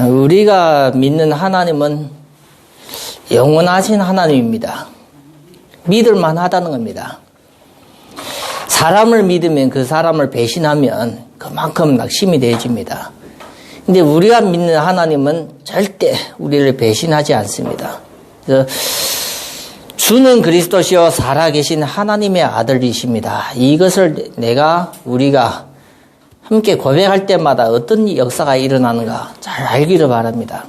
우리가 믿는 하나님은 영원하신 하나님입니다. 믿을만 하다는 겁니다. 사람을 믿으면 그 사람을 배신하면 그만큼 낙심이 되어집니다. 근데 우리가 믿는 하나님은 절대 우리를 배신하지 않습니다. 그래서 주는 그리스도시요 살아계신 하나님의 아들이십니다. 이것을 우리가 함께 고백할 때마다 어떤 역사가 일어나는가 잘 알기를 바랍니다.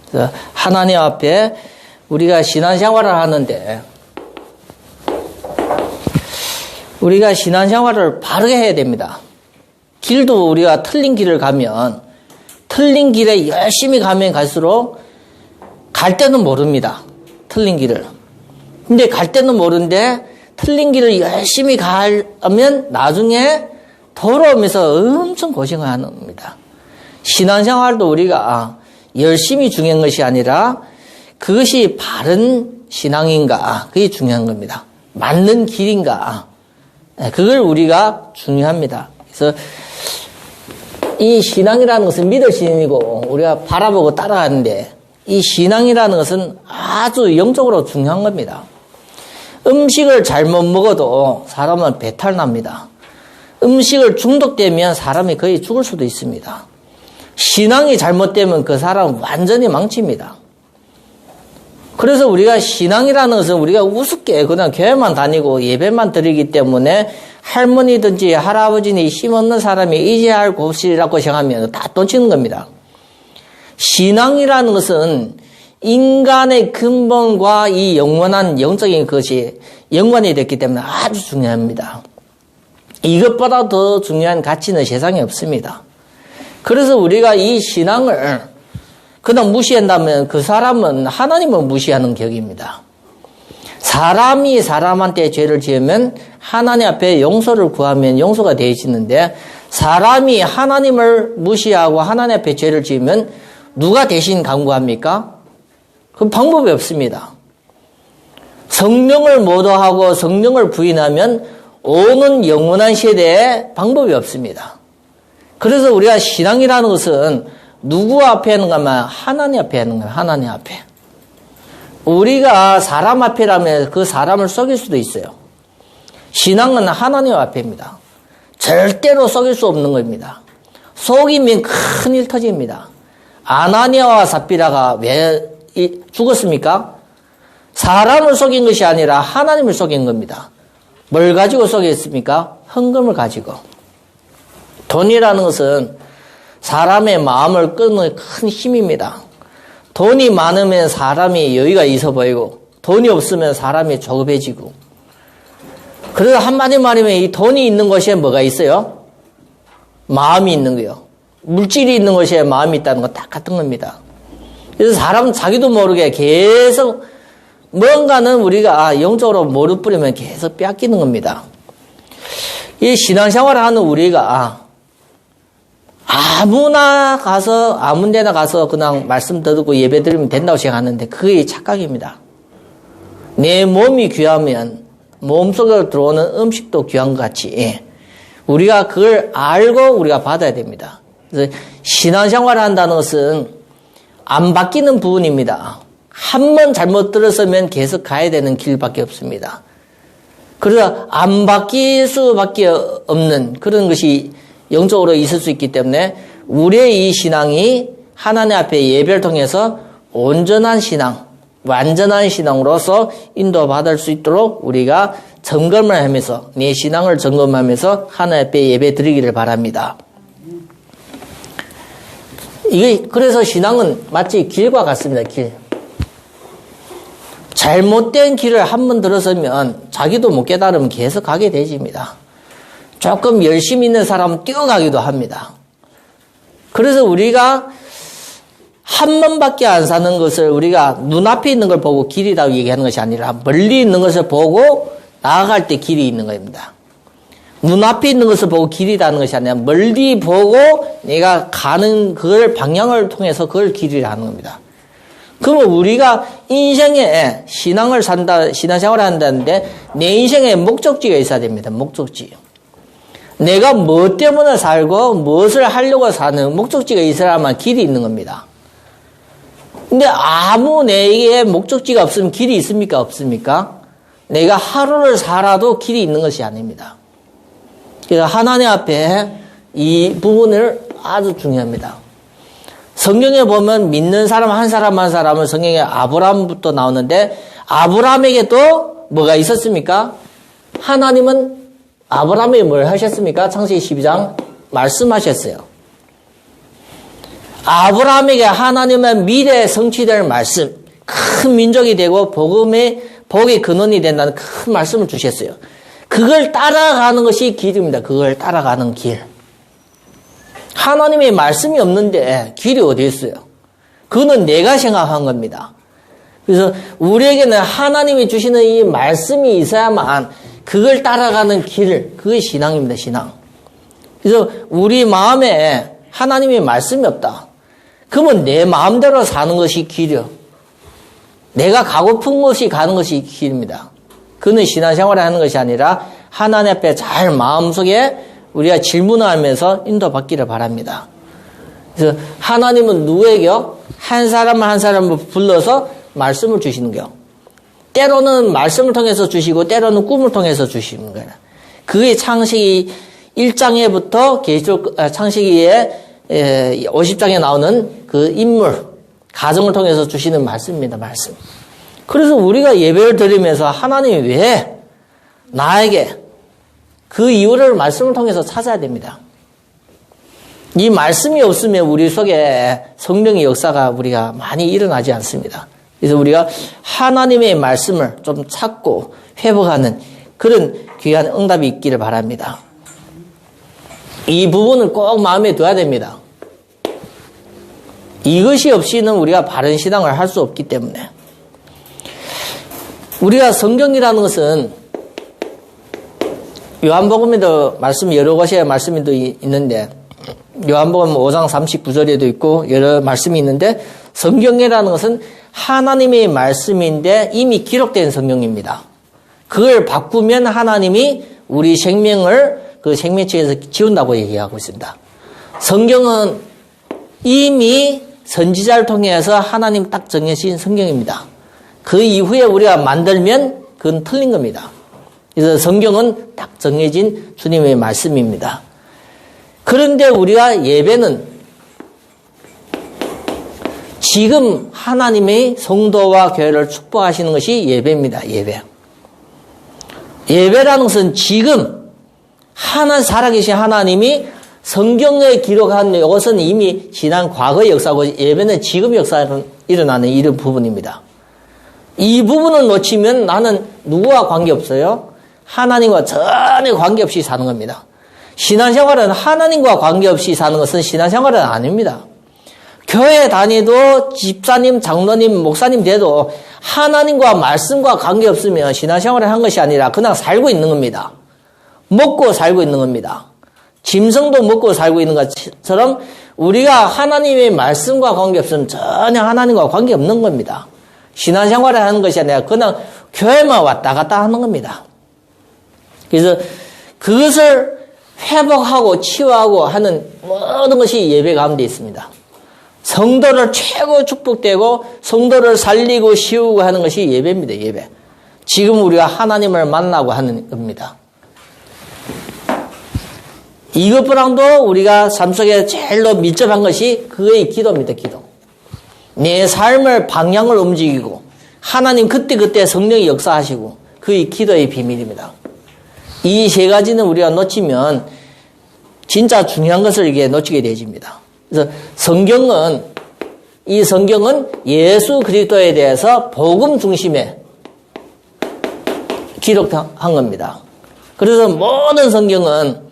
그래서 하나님 앞에 우리가 신앙생활을 하는데 우리가 신앙생활을 바르게 해야 됩니다. 길도 우리가 틀린 길을 가면 틀린 길에 열심히 가면 갈수록 갈 때는 모릅니다. 틀린 길을. 근데 갈 때는 모르는데 틀린 길을 열심히 가면 나중에 돌아오면서 엄청 고생을 하는 겁니다. 신앙생활도 우리가 열심히 중요한 것이 아니라 그것이 바른 신앙인가 그게 중요한 겁니다. 맞는 길인가 그걸 우리가 중요합니다. 그래서 이 신앙이라는 것은 믿을 신이고 우리가 바라보고 따라가는데 이 신앙이라는 것은 아주 영적으로 중요한 겁니다. 음식을 잘못 먹어도 사람은 배탈 납니다. 음식을 중독되면 사람이 거의 죽을 수도 있습니다. 신앙이 잘못되면 그 사람은 완전히 망칩니다. 그래서 우리가 신앙이라는 것은 우리가 우습게 그냥 교회만 다니고 예배만 드리기 때문에 할머니든지 할아버지니 힘없는 사람이 의지해야 할 곳이라고 생각하면 다 던지는 겁니다. 신앙이라는 것은 인간의 근본과 이 영원한 영적인 것이 연관이 됐기 때문에 아주 중요합니다. 이것보다 더 중요한 가치는 세상에 없습니다. 그래서 우리가 이 신앙을 그냥 무시한다면 그 사람은 하나님을 무시하는 격입니다. 사람이 사람한테 죄를 지으면 하나님 앞에 용서를 구하면 용서가 되어지는데 사람이 하나님을 무시하고 하나님 앞에 죄를 지으면 누가 대신 강구합니까? 그 방법이 없습니다. 성령을 모독하고 성령을 부인하면 오는 영원한 시대에 방법이 없습니다. 그래서 우리가 신앙이라는 것은 누구 앞에 하는가 하면 하나님 앞에 하는 거예요. 하나님 앞에. 우리가 사람 앞이라면 그 사람을 속일 수도 있어요. 신앙은 하나님 앞에입니다. 절대로 속일 수 없는 겁니다. 속이면 큰일 터집니다. 아나니아와 삽비라가 왜 죽었습니까? 사람을 속인 것이 아니라 하나님을 속인 겁니다. 뭘 가지고 속였습니까? 헌금을 가지고. 돈이라는 것은 사람의 마음을 끄는 큰 힘입니다. 돈이 많으면 사람이 여유가 있어 보이고 돈이 없으면 사람이 조급해지고 그래서 한마디 말이면 이 돈이 있는 곳에 뭐가 있어요? 마음이 있는 거예요. 물질이 있는 곳에 마음이 있다는 건 딱 같은 겁니다. 그래서 사람은 자기도 모르게 계속 뭔가는 우리가 영적으로 모르 뿌리면 계속 뺏기는 겁니다. 이 신앙생활을 하는 우리가 아무나 가서 아무 데나 가서 그냥 말씀 듣고 예배 드리면 된다고 생각하는데 그게 착각입니다. 내 몸이 귀하면 몸속으로 들어오는 음식도 귀한 것 같이 우리가 그걸 알고 우리가 받아야 됩니다. 그래서 신앙생활을 한다는 것은 안 바뀌는 부분입니다. 한 번 잘못 들었으면 계속 가야 되는 길밖에 없습니다. 그래서 안 바뀔 수밖에 없는 그런 것이 영적으로 있을 수 있기 때문에 우리의 이 신앙이 하나님 앞에 예배를 통해서 온전한 신앙, 완전한 신앙으로서 인도받을 수 있도록 우리가 점검을 하면서 내 신앙을 점검하면서 하나님 앞에 예배 드리기를 바랍니다. 이게 그래서 신앙은 마치 길과 같습니다. 길. 잘못된 길을 한 번 들어서면 자기도 못 깨달으면 계속 가게 되집니다. 조금 열심히 있는 사람은 뛰어가기도 합니다. 그래서 우리가 한 번밖에 안 사는 것을 우리가 눈앞에 있는 걸 보고 길이라고 얘기하는 것이 아니라 멀리 있는 것을 보고 나아갈 때 길이 있는 겁니다. 눈앞에 있는 것을 보고 길이라는 것이 아니라 멀리 보고 내가 가는 그걸 방향을 통해서 그걸 길이라 하는 겁니다. 그러면 우리가 인생에 신앙을 산다, 신앙생활을 한다는데 내 인생에 목적지가 있어야 됩니다. 목적지. 내가 뭐 때문에 살고 무엇을 하려고 사는 목적지가 있어야만 길이 있는 겁니다. 근데 아무 내게 목적지가 없으면 길이 있습니까? 없습니까? 내가 하루를 살아도 길이 있는 것이 아닙니다. 그래서 하나님 앞에 이 부분을 아주 중요합니다. 성경에 보면 믿는 사람 한 사람 한 사람은 성경에 아브라함부터 나오는데 아브라함에게 또 뭐가 있었습니까? 하나님은 아브라함에게 뭘 하셨습니까? 창세기 12장 말씀하셨어요. 아브라함에게 하나님은 미래에 성취될 말씀, 큰 민족이 되고 복의 근원이 된다는 큰 말씀을 주셨어요. 그걸 따라가는 것이 길입니다. 그걸 따라가는 길. 하나님의 말씀이 없는데 길이 어디 있어요? 그거는 내가 생각한 겁니다. 그래서 우리에게는 하나님이 주시는 이 말씀이 있어야만 그걸 따라가는 길, 그게 신앙입니다. 신앙. 그래서 우리 마음에 하나님의 말씀이 없다. 그러면 내 마음대로 사는 것이 길이요. 내가 가고픈 곳이 가는 것이 길입니다. 그는 신앙생활을 하는 것이 아니라 하나님 앞에 잘 마음속에 우리가 질문하면서 인도받기를 바랍니다. 그래서 하나님은 누구에게요? 한 사람을 한 사람을 불러서 말씀을 주시는 거예요. 때로는 말씀을 통해서 주시고 때로는 꿈을 통해서 주시는 거예요. 그게 창세기 1장에부터 창세기의 50장에 나오는 그 인물, 가정을 통해서 주시는 말씀입니다. 말씀. 그래서 우리가 예배를 드리면서 하나님이 왜 나에게 그 이유를 말씀을 통해서 찾아야 됩니다. 이 말씀이 없으면 우리 속에 성령의 역사가 우리가 많이 일어나지 않습니다. 그래서 우리가 하나님의 말씀을 좀 찾고 회복하는 그런 귀한 응답이 있기를 바랍니다. 이 부분을 꼭 마음에 둬야 됩니다. 이것이 없이는 우리가 바른 신앙을 할 수 없기 때문에 우리가 성경이라는 것은 요한복음에도 말씀 여러 곳에 말씀이 있는데 요한복음 5장 39절에도 있고 여러 말씀이 있는데 성경이라는 것은 하나님의 말씀인데 이미 기록된 성경입니다. 그걸 바꾸면 하나님이 우리 생명을 그 생명책에서 지운다고 얘기하고 있습니다. 성경은 이미 선지자를 통해서 하나님 딱 정해진 성경입니다. 그 이후에 우리가 만들면 그건 틀린 겁니다. 그래서 성경은 딱 정해진 주님의 말씀입니다. 그런데 우리가 예배는 지금 하나님의 성도와 교회를 축복하시는 것이 예배입니다. 예배. 예배라는 것은 지금 살아계신 하나님이 성경에 기록한 이것은 이미 지난 과거의 역사고 예배는 지금 역사로 일어나는 이런 부분입니다. 이 부분을 놓치면 나는 누구와 관계없어요? 하나님과 전혀 관계없이 사는 겁니다. 신앙생활은 하나님과 관계없이 사는 것은 신앙생활은 아닙니다. 교회 다니도 집사님, 장로님, 목사님 돼도 하나님과 말씀과 관계없으면 신앙생활을 한 것이 아니라 그냥 살고 있는 겁니다. 먹고 살고 있는 겁니다. 짐승도 먹고 살고 있는 것처럼 우리가 하나님의 말씀과 관계없으면 전혀 하나님과 관계없는 겁니다. 신앙생활을 하는 것이 아니라 그냥 교회만 왔다 갔다 하는 겁니다. 그래서 그것을 회복하고 치유하고 하는 모든 것이 예배 가운데 있습니다. 성도를 최고 축복되고 성도를 살리고 씌우고 하는 것이 예배입니다. 예배. 지금 우리가 하나님을 만나고 하는 겁니다. 이것보다도 우리가 삶 속에 제일 더 밀접한 것이 그의 기도입니다. 기도. 내 삶을 방향을 움직이고 하나님 그때그때 성령이 역사하시고 그의 기도의 비밀입니다. 이 세 가지는 우리가 놓치면 진짜 중요한 것을 이게 놓치게 되집니다. 그래서 이 성경은 예수 그리스도에 대해서 복음 중심에 기록한 겁니다. 그래서 모든 성경은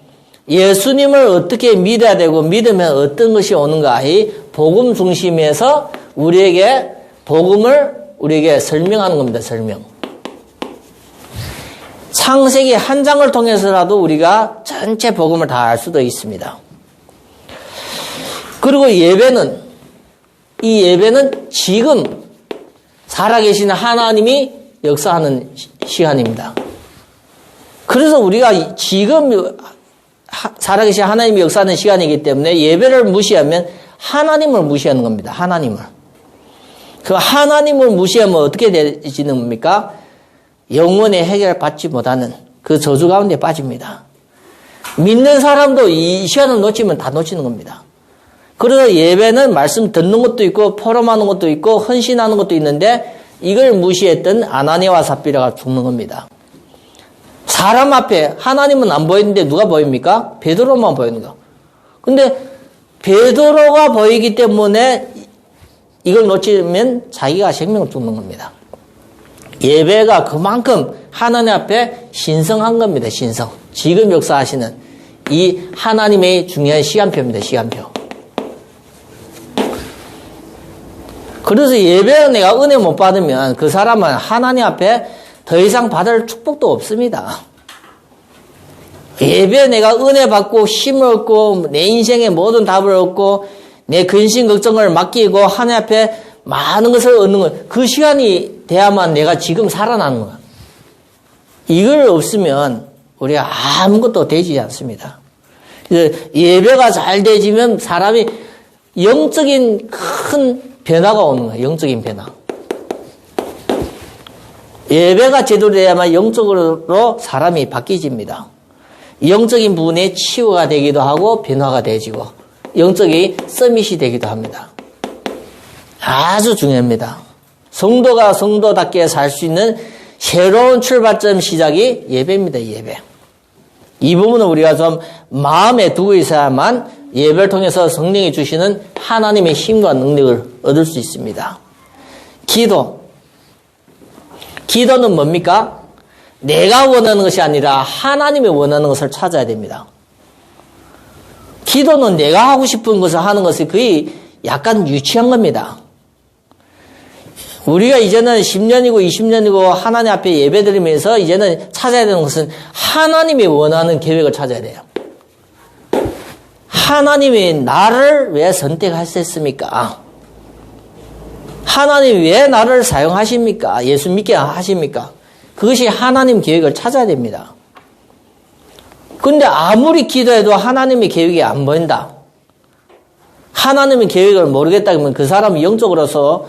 예수님을 어떻게 믿어야 되고 믿으면 어떤 것이 오는가 이 복음 중심에서 우리에게 복음을 우리에게 설명하는 겁니다. 설명. 창세기 한 장을 통해서라도 우리가 전체 복음을 다 알 수도 있습니다. 그리고 이 예배는 지금 살아계신 하나님이 역사하는 시간입니다. 그래서 우리가 지금 살아계신 하나님이 역사하는 시간이기 때문에 예배를 무시하면 하나님을 무시하는 겁니다. 하나님을. 그 하나님을 무시하면 어떻게 되지는 겁니까? 영원의 해결을 받지 못하는 그 저주 가운데 빠집니다. 믿는 사람도 이 시간을 놓치면 다 놓치는 겁니다. 그래서 예배는 말씀 듣는 것도 있고 포럼하는 것도 있고 헌신하는 것도 있는데 이걸 무시했던 아나니아와 삽비라가 죽는 겁니다. 사람 앞에 하나님은 안 보이는데 누가 보입니까? 베드로만 보이는 거. 근데 베드로가 보이기 때문에 이걸 놓치면 자기가 생명을 죽는 겁니다. 예배가 그만큼 하나님 앞에 신성한 겁니다. 신성. 지금 역사하시는 이 하나님의 중요한 시간표입니다. 시간표. 그래서 예배를 내가 은혜 못 받으면 그 사람은 하나님 앞에 더 이상 받을 축복도 없습니다. 예배에 내가 은혜 받고 힘을 얻고 내 인생의 모든 답을 얻고 내 근심 걱정을 맡기고 하나님 앞에 많은 것을 얻는 것, 그 시간이 돼야만 내가 지금 살아나는 거야. 이걸 없으면 우리가 아무것도 되지 않습니다. 예배가 잘 되지면 사람이 영적인 큰 변화가 오는 거예요. 영적인 변화. 예배가 제대로 돼야만 영적으로 사람이 바뀌집니다. 영적인 부분에 치유가 되기도 하고 변화가 되지고 영적인 서밋이 되기도 합니다. 아주 중요합니다. 성도가 성도답게 살 수 있는 새로운 출발점 시작이 예배입니다. 예배. 이 부분은 우리가 좀 마음에 두고 있어야만 예배를 통해서 성령이 주시는 하나님의 힘과 능력을 얻을 수 있습니다. 기도는 뭡니까? 내가 원하는 것이 아니라 하나님이 원하는 것을 찾아야 됩니다. 기도는 내가 하고 싶은 것을 하는 것이 거의 약간 유치한 겁니다. 우리가 이제는 10년이고 20년이고 하나님 앞에 예배드리면서 이제는 찾아야 되는 것은 하나님이 원하는 계획을 찾아야 돼요. 하나님이 나를 왜 선택하셨습니까? 하나님이 왜 나를 사용하십니까? 예수 믿게 하십니까? 그것이 하나님 계획을 찾아야 됩니다. 그런데 아무리 기도해도 하나님의 계획이 안 보인다. 하나님의 계획을 모르겠다 그러면 그 사람은 영적으로서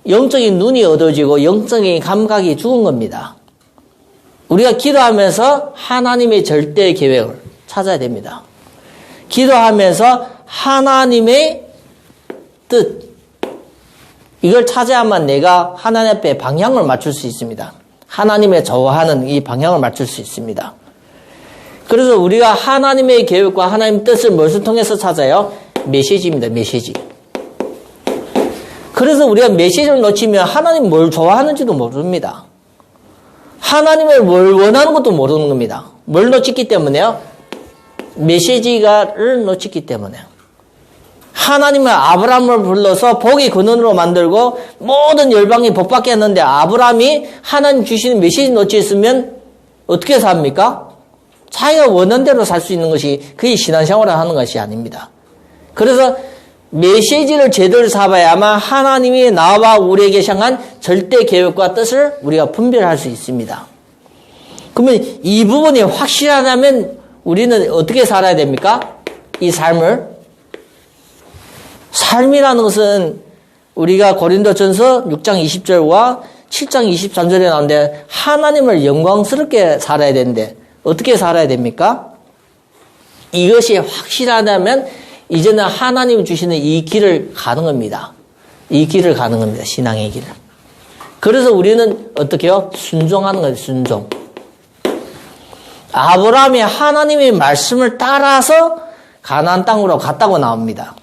영적인 눈이 어두워지고 영적인 감각이 죽은 겁니다. 우리가 기도하면서 하나님의 절대 계획을 찾아야 됩니다. 기도하면서 하나님의 뜻, 이걸 찾아야만 내가 하나님 앞에 방향을 맞출 수 있습니다. 하나님의 좋아하는 이 방향을 맞출 수 있습니다. 그래서 우리가 하나님의 계획과 하나님의 뜻을 무엇을 통해서 찾아요? 메시지입니다. 메시지. 그래서 우리가 메시지를 놓치면 하나님 뭘 좋아하는지도 모릅니다. 하나님을 뭘 원하는 것도 모르는 겁니다. 뭘 놓쳤기 때문에요? 메시지를 놓쳤기 때문에. 하나님은 아브라함을 불러서 복의 근원으로 만들고 모든 열방이 복받게 했는데 아브라함이 하나님 주시는 메시지 놓쳤으면 어떻게 삽니까? 자기가 원하는 대로 살 수 있는 것이 그의 신앙생활을 하는 것이 아닙니다. 그래서 메시지를 제대로 잡아야만 하나님이 나와 우리에게 향한 절대 계획과 뜻을 우리가 분별할 수 있습니다. 그러면 이 부분이 확실하다면 우리는 어떻게 살아야 됩니까? 이 삶이라는 것은 우리가 고린도전서 6장 20절과 7장 23절에 나오는데 하나님을 영광스럽게 살아야 되는데 어떻게 살아야 됩니까? 이것이 확실하다면 이제는 하나님 주시는 이 길을 가는 겁니다. 이 길을 가는 겁니다. 신앙의 길을. 그래서 우리는 어떻게 해요? 순종하는 거예요. 순종. 아브라함이 하나님의 말씀을 따라서 가나안 땅으로 갔다고 나옵니다.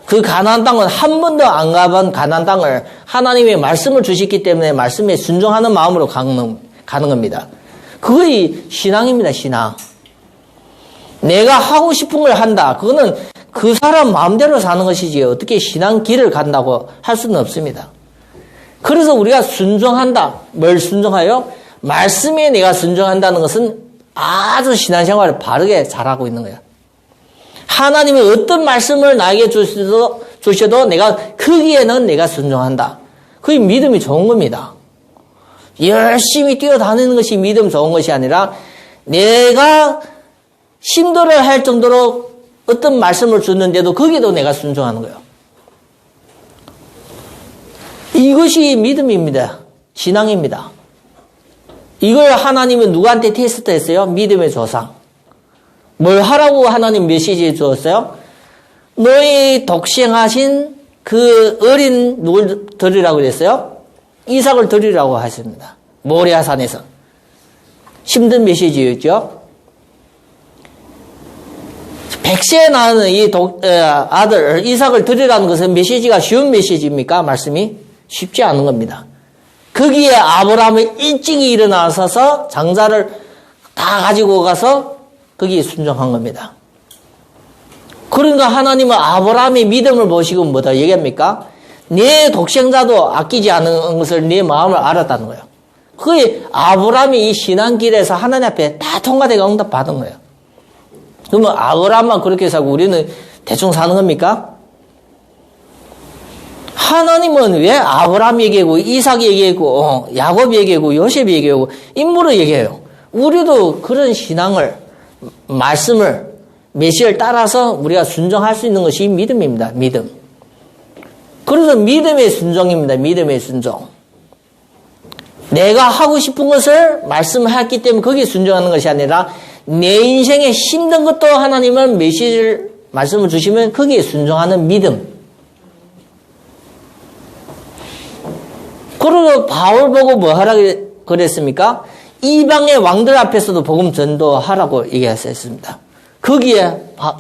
그 가나안 땅은 한 번도 안 가본 가나안 땅을 하나님의 말씀을 주셨기 때문에 말씀에 순종하는 마음으로 가는 겁니다. 그게 신앙입니다. 신앙. 내가 하고 싶은 걸 한다. 그거는 그 사람 마음대로 사는 것이지 어떻게 신앙 길을 간다고 할 수는 없습니다. 그래서 우리가 순종한다. 뭘 순종하여? 말씀에 내가 순종한다는 것은 아주 신앙생활을 바르게 잘하고 있는 거예요. 하나님이 어떤 말씀을 나에게 주셔도 내가 거기에는 내가 순종한다. 그게 믿음이 좋은 겁니다. 열심히 뛰어다니는 것이 믿음 좋은 것이 아니라 내가 힘들어 할 정도로 어떤 말씀을 줬는데도 거기도 내가 순종하는 거예요. 이것이 믿음입니다. 신앙입니다. 이걸 하나님은 누구한테 테스트 했어요? 믿음의 조상. 뭘 하라고 하나님 메시지 주었어요? 너희 독생하신 그 어린 누굴 드리라고 그랬어요? 이삭을 드리라고 하십니다. 모리아산에서. 힘든 메시지였죠. 100세에 낳은 이 아들 이삭을 드리라는 것은 메시지가 쉬운 메시지입니까? 말씀이 쉽지 않은 겁니다. 거기에 아브라함이 일찍이 일어나서서 장자를 다 가지고 가서 거기에 순종한 겁니다. 그러니까 하나님은 아브라함의 믿음을 보시고 뭐다 얘기합니까? 내 독생자도 아끼지 않은 것을 내 마음을 알았다는 거예요. 그게 아브라함이 이 신앙길에서 하나님 앞에 다 통과되고 응답받은 거예요. 그러면 아브라함만 그렇게 사고 우리는 대충 사는 겁니까? 하나님은 왜 아브라함 얘기하고 이삭 얘기하고 야곱 얘기하고 요셉 얘기하고 인물을 얘기해요. 우리도 그런 신앙을 말씀을 메시를 따라서 우리가 순종할 수 있는 것이 믿음입니다. 믿음. 그래서 믿음의 순종입니다. 믿음의 순종. 내가 하고 싶은 것을 말씀했기 때문에 거기에 순종하는 것이 아니라 내 인생에 힘든 것도 하나님은 메시지를 말씀을 주시면 거기에 순종하는 믿음. 그리고 바울 보고 뭐 하라고 그랬습니까? 이방의 왕들 앞에서도 복음 전도하라고 얘기했습니다. 거기에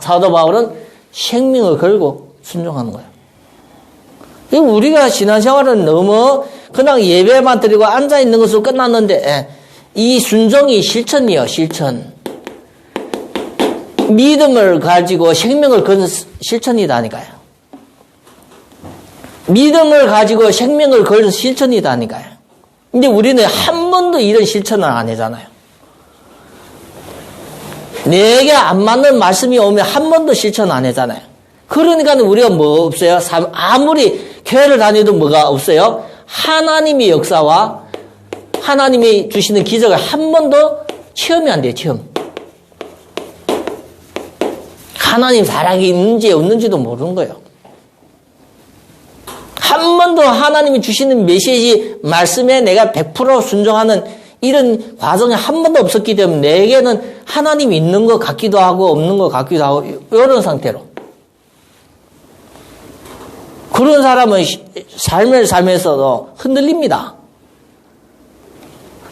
사도 바울은 생명을 걸고 순종하는 거예요. 우리가 신앙생활은 너무 그냥 예배만 드리고 앉아있는 것으로 끝났는데 이 순종이 실천이에요. 실천. 믿음을 가지고 생명을 거는 실천이다니까요. 믿음을 가지고 생명을 걸는 실천이다니까요. 근데 우리는 한 번도 이런 실천을 안 하잖아요. 내게 안 맞는 말씀이 오면 한 번도 실천 안 하잖아요. 그러니까 우리가 뭐 없어요? 아무리 교회를 다녀도 뭐가 없어요? 하나님의 역사와 하나님이 주시는 기적을 한 번도 체험이 안 돼요. 체험. 하나님 사랑이 있는지 없는지도 모르는 거예요. 한 번도 하나님이 주시는 메시지 말씀에 내가 100% 순종하는 이런 과정이 한 번도 없었기 때문에 내게는 하나님이 있는 것 같기도 하고 없는 것 같기도 하고 이런 상태로. 그런 사람은 삶을 살면서도 흔들립니다.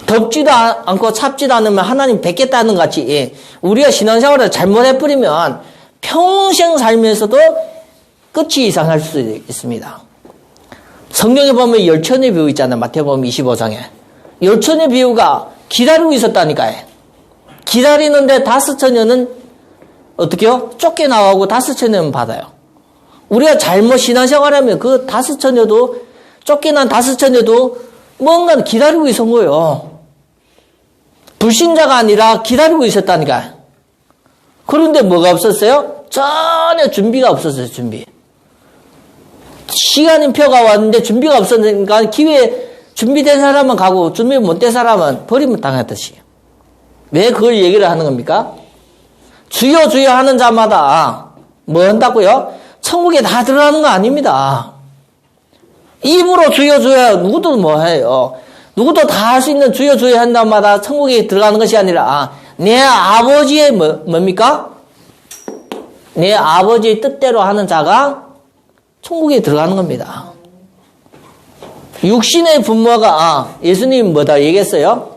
덥지도 않고 찹지도 않으면 하나님 뵙겠다는 같이 우리가 신앙생활을 잘못해버리면 평생 살면서도 끝이 이상할 수 있습니다. 성경에 보면 열천의 비유 있잖아요. 마태복음 25장에. 열천의 비유가 기다리고 있었다니까요. 기다리는데 5처녀는 어떻게요? 쫓겨나가고 5처녀는 받아요. 우리가 잘못 신앙생활하면 그 5처녀도 쫓겨난 5처녀도 뭔가 기다리고 있었던 거예요. 불신자가 아니라 기다리고 있었다니까요. 그런데 뭐가 없었어요? 전혀 준비가 없었어요. 준비. 시간표가 왔는데 준비가 없었으니까 기회에 준비된 사람은 가고 준비 못된 사람은 버림을 당했듯이. 왜 그걸 얘기를 하는 겁니까? 주여 주여 하는 자마다 뭐 한다고요? 천국에 다 들어가는 거 아닙니다. 입으로 주여 주여 누구도 뭐 해요. 누구도 다 할 수 있는 주여 주여 한 자마다 천국에 들어가는 것이 아니라 내 아버지의 뭡니까? 내 아버지의 뜻대로 하는 자가 천국에 들어가는 겁니다. 육신의 분모가 예수님 뭐다 얘기했어요?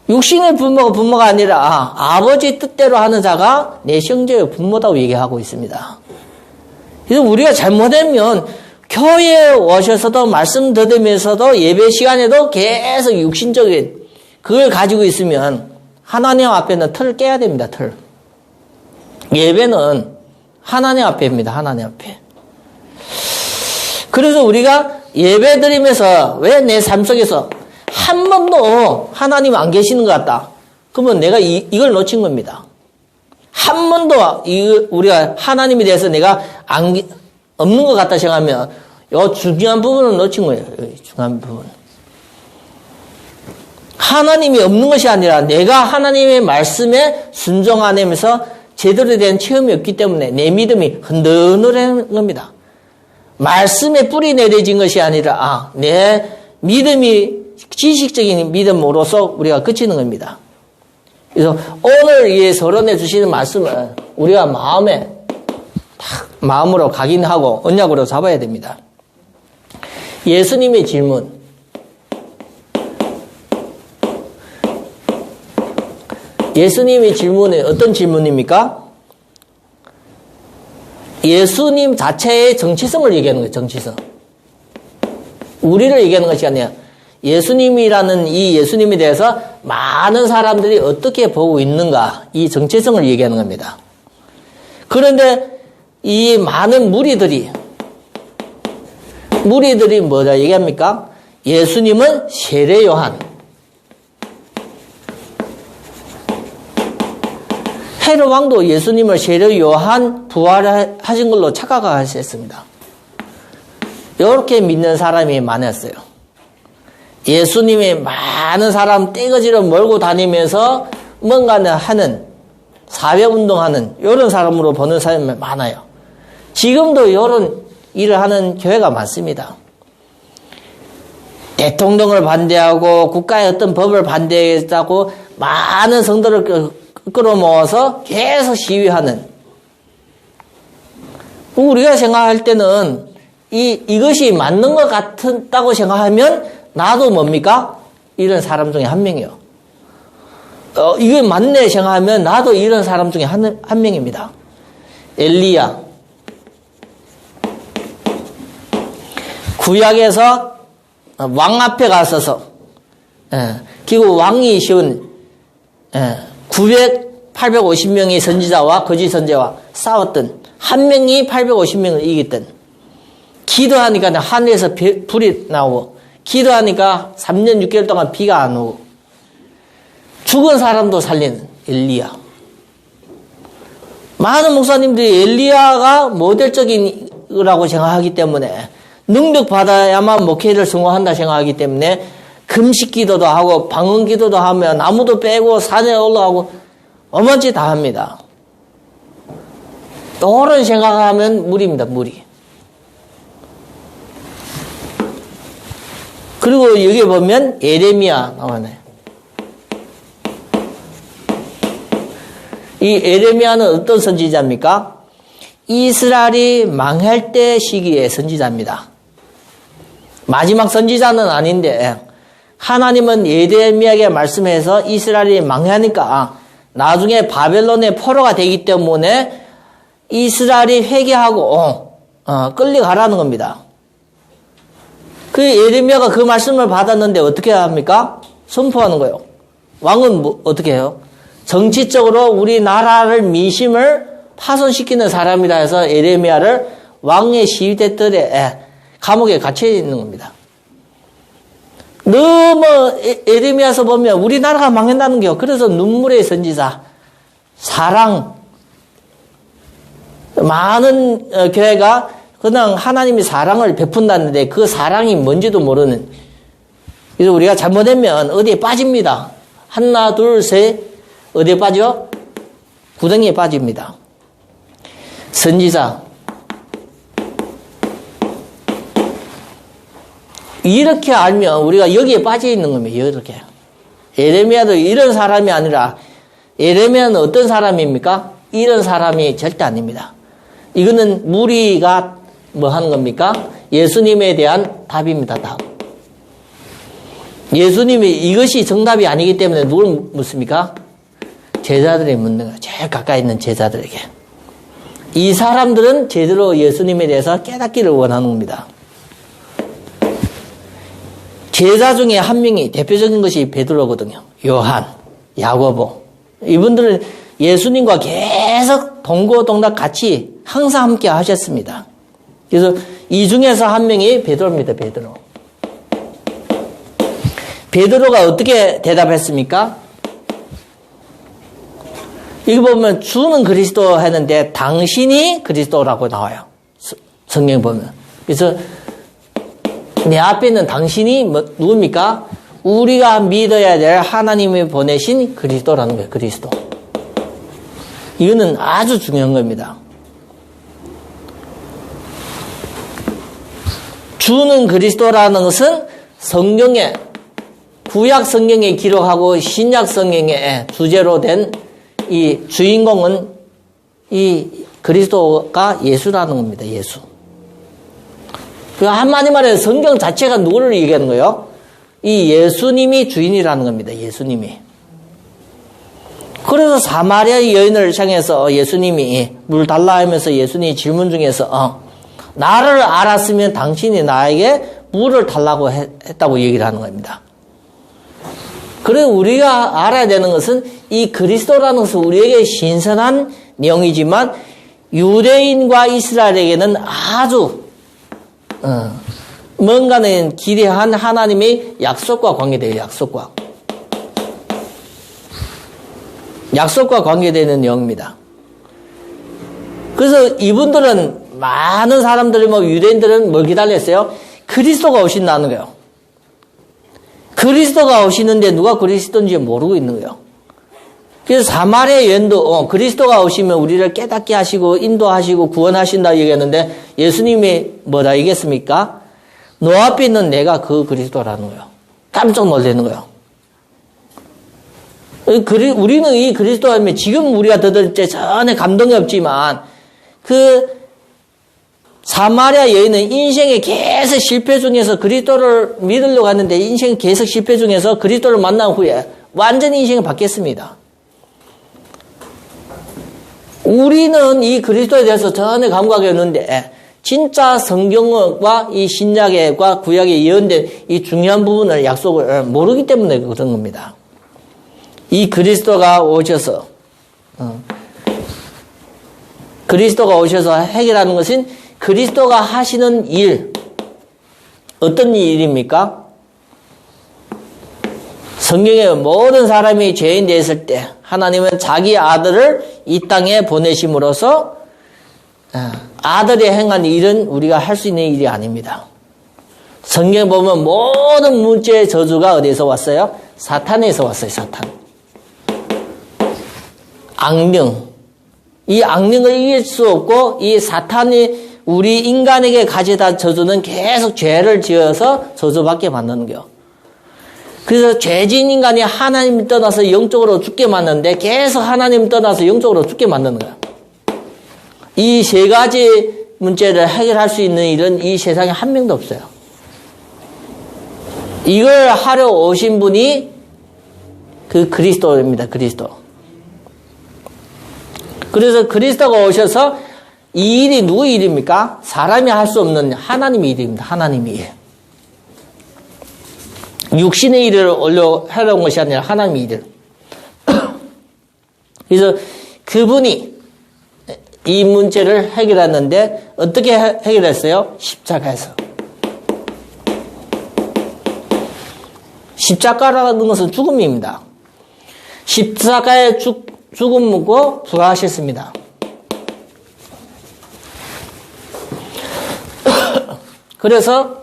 육신의 분모가 아니라 아버지 뜻대로 하는 자가 내 형제의 분모다고 얘기하고 있습니다. 그래서 우리가 잘못하면 교회에 오셔서도 말씀 들으면서도 예배 시간에도 계속 육신적인 그걸 가지고 있으면 하나님 앞에는 틀을 깨야 됩니다. 틀. 예배는 하나님 앞에입니다. 하나님 앞에. 그래서 우리가 예배 드리면서 왜 내 삶 속에서 한 번도 하나님 안 계시는 것 같다. 그러면 내가 이걸 놓친 겁니다. 한 번도 우리가 하나님에 대해서 내가 없는 것 같다 생각하면 이 중요한 부분을 놓친 거예요. 중요한 부분. 하나님이 없는 것이 아니라 내가 하나님의 말씀에 순종하면서 제대로 된 체험이 없기 때문에 내 믿음이 흔들흔들한 겁니다. 말씀에 뿌리 내려진 것이 아니라 내 믿음이 지식적인 믿음으로서 우리가 그치는 겁니다. 그래서 오늘 이 서론해 주시는 말씀은 우리가 마음으로 각인하고 언약으로 잡아야 됩니다. 예수님의 질문. 예수님의 질문은 어떤 질문입니까? 예수님 자체의 정체성을 얘기하는 거예요. 정체성. 우리를 얘기하는 것이 아니라 예수님이라는 이 예수님에 대해서 많은 사람들이 어떻게 보고 있는가, 이 정체성을 얘기하는 겁니다. 그런데 이 많은 무리들이 뭐라 얘기합니까? 예수님은 세례 요한, 헤롯 왕도 예수님을 세례 요한 부활하신 걸로 착각하셨습니다. 이렇게 믿는 사람이 많았어요. 예수님이 많은 사람 떼거지로 몰고 다니면서 뭔가는 하는, 사회운동하는 이런 사람으로 보는 사람이 많아요. 지금도 이런 일을 하는 교회가 많습니다. 대통령을 반대하고 국가의 어떤 법을 반대했다고 많은 성도를 끌어모아서 계속 시위하는, 우리가 생각할 때는 이것이 맞는 것 같다고 생각하면 나도 뭡니까? 이런 사람 중에 한 명이요. 이게 맞네 생각하면 나도 이런 사람 중에 한 명입니다. 엘리야. 구약에서 왕 앞에 가서서, 그리고 왕이 쉬운 850명의 선지자와 거짓 선지자와 싸웠던 한 명이 850명을 이겼던, 기도하니까 하늘에서 불이 나오고, 기도하니까 3년 6개월 동안 비가 안 오고, 죽은 사람도 살리는 엘리야. 많은 목사님들이 엘리야가 모델적이라고 생각하기 때문에, 능력 받아야만 목회를 성공한다 생각하기 때문에 금식 기도도 하고 방언 기도도 하며 나무도 빼고 산에 올라가고 어마어마하게 다 합니다. 이런 생각하면 무리입니다. 무리. 그리고 여기 보면 예레미야 나오네. 이 예레미야는 어떤 선지자입니까? 이스라엘이 망할 때 시기의 선지자입니다. 마지막 선지자는 아닌데 하나님은 예레미야에게 말씀해서 이스라엘이 망하니까 나중에 바벨론의 포로가 되기 때문에 이스라엘이 회개하고 끌려가라는 겁니다. 그 예레미야가 그 말씀을 받았는데 어떻게 합니까? 선포하는 거예요. 왕은 어떻게 해요? 정치적으로 우리나라를 민심을 파손시키는 사람이라 해서 예레미야를 왕의 시위대 뜰에 감옥에 갇혀 있는 겁니다. 너무 예레미야서 보면 우리나라가 망한다는 게요. 그래서 눈물의 선지자, 사랑, 많은 교회가 그냥 하나님이 사랑을 베푼다는데 그 사랑이 뭔지도 모르는, 그래서 우리가 잘못하면 어디에 빠집니다. 하나, 둘, 셋, 어디에 빠져? 구덩이에 빠집니다. 선지자. 이렇게 알면 우리가 여기에 빠져 있는 겁니다. 이렇게. 예레미야도 이런 사람이 아니라, 예레미야는 어떤 사람입니까? 이런 사람이 절대 아닙니다. 이거는 무리가 뭐 하는 겁니까? 예수님에 대한 답입니다. 답. 예수님이 이것이 정답이 아니기 때문에 누굴 묻습니까? 제자들이 묻는 거예요. 제일 가까이 있는 제자들에게. 이 사람들은 제대로 예수님에 대해서 깨닫기를 원하는 겁니다. 제자 중에 한 명이 대표적인 것이 베드로거든요. 요한, 야고보. 이분들은 예수님과 계속 동고동락 같이 항상 함께 하셨습니다. 그래서 이 중에서 한 명이 베드로입니다. 베드로. 베드로가 어떻게 대답했습니까? 여기 보면 주는 그리스도 했는데 당신이 그리스도라고 나와요. 성경 보면. 그래서 내 앞에 있는 당신이 누굽니까? 우리가 믿어야 될 하나님이 보내신 그리스도라는 거예요. 그리스도. 이거는 아주 중요한 겁니다. 주는 그리스도라는 것은 성경에, 구약 성경에 기록하고 신약 성경에 주제로 된 이 주인공은 이 그리스도가 예수라는 겁니다. 예수. 그 한마디 말해 성경 자체가 누구를 얘기하는 거예요? 이 예수님이 주인이라는 겁니다. 예수님이. 그래서 사마리아 여인을 향해서 예수님이 물 달라 하면서 예수님이 질문 중에서 나를 알았으면 당신이 나에게 물을 달라고 했다고 얘기를 하는 겁니다. 그래서 우리가 알아야 되는 것은 이 그리스도라는 것은 우리에게 신선한 내용이지만 유대인과 이스라엘에게는 아주 뭔가는 기대한 하나님의 약속과 관계돼요. 약속과 관계되는 내용입니다. 그래서 이분들은 많은 사람들이 유대인들은 뭘 기다렸어요? 그리스도가 오신다는 거예요. 그리스도가 오시는데 누가 그리스도인지 모르고 있는 거예요. 그래서 사마리아 여인도 그리스도가 오시면 우리를 깨닫게 하시고 인도하시고 구원하신다 얘기했는데 예수님이 뭐라 얘기했습니까? 너 앞에 있는 내가 그 그리스도라는 거예요. 깜짝 놀라는 거예요. 우리는 이 그리스도 하면 지금 우리가 들을 때 전혀 감동이 없지만 그 사마리아 여인은 인생의 계속 실패 중에서 그리스도를 믿으려고 하는데 인생 계속 실패 중에서 그리스도를 만난 후에 완전히 인생이 바뀌었습니다. 우리는 이 그리스도에 대해서 전혀 감각이 없는데 진짜 성경과 이 신약과 구약에 예언된 이 중요한 부분을 약속을 모르기 때문에 그런 겁니다. 이 그리스도가 오셔서 해결하는 것은 그리스도가 하시는 일, 어떤 일입니까? 성경에 모든 사람이 죄인 되었을 때 하나님은 자기 아들을 이 땅에 보내심으로써 아들이 행한 일은 우리가 할 수 있는 일이 아닙니다. 성경에 보면 모든 문제의 저주가 어디에서 왔어요? 사탄에서 왔어요. 사탄. 악령. 이 악령을 이길 수 없고 이 사탄이 우리 인간에게 가져다 저주는 계속 죄를 지어서 저주받게 만드는 거예요. 그래서 죄진 인간이 하나님 떠나서 영적으로 죽게 만드는데 계속 하나님 떠나서 영적으로 죽게 만드는 거예요. 이 세 가지 문제를 해결할 수 있는 일은 이 세상에 한 명도 없어요. 이걸 하려 오신 분이 그 그리스도입니다. 그리스도. 그래서 그리스도가 오셔서 이 일이 누구 일입니까? 사람이 할 수 없는 하나님의 일입니다. 하나님의 일. 육신의 일을 하려온 것이 아니라 하나님의 일을. 그래서 그분이 이 문제를 해결했는데 어떻게 해결했어요? 십자가에서. 십자가라는 것은 죽음입니다. 십자가에 죽음 묻고 부활하셨습니다. 그래서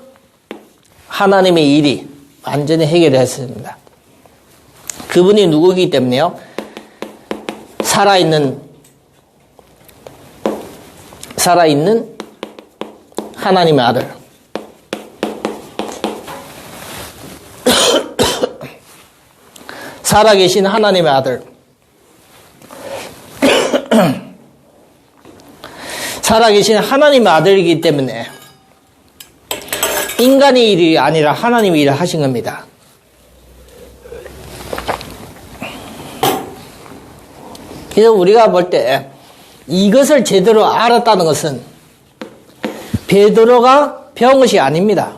하나님의 일이 완전히 해결했습니다. 그분이 누구이기 때문에요? 살아있는 하나님의 아들. 살아계신 하나님의 아들. 살아계신 하나님의 아들이기 때문에 인간의 일이 아니라 하나님의 일을 하신 겁니다. 그래서 우리가 볼 때 이것을 제대로 알았다는 것은 베드로가 배운 것이 아닙니다.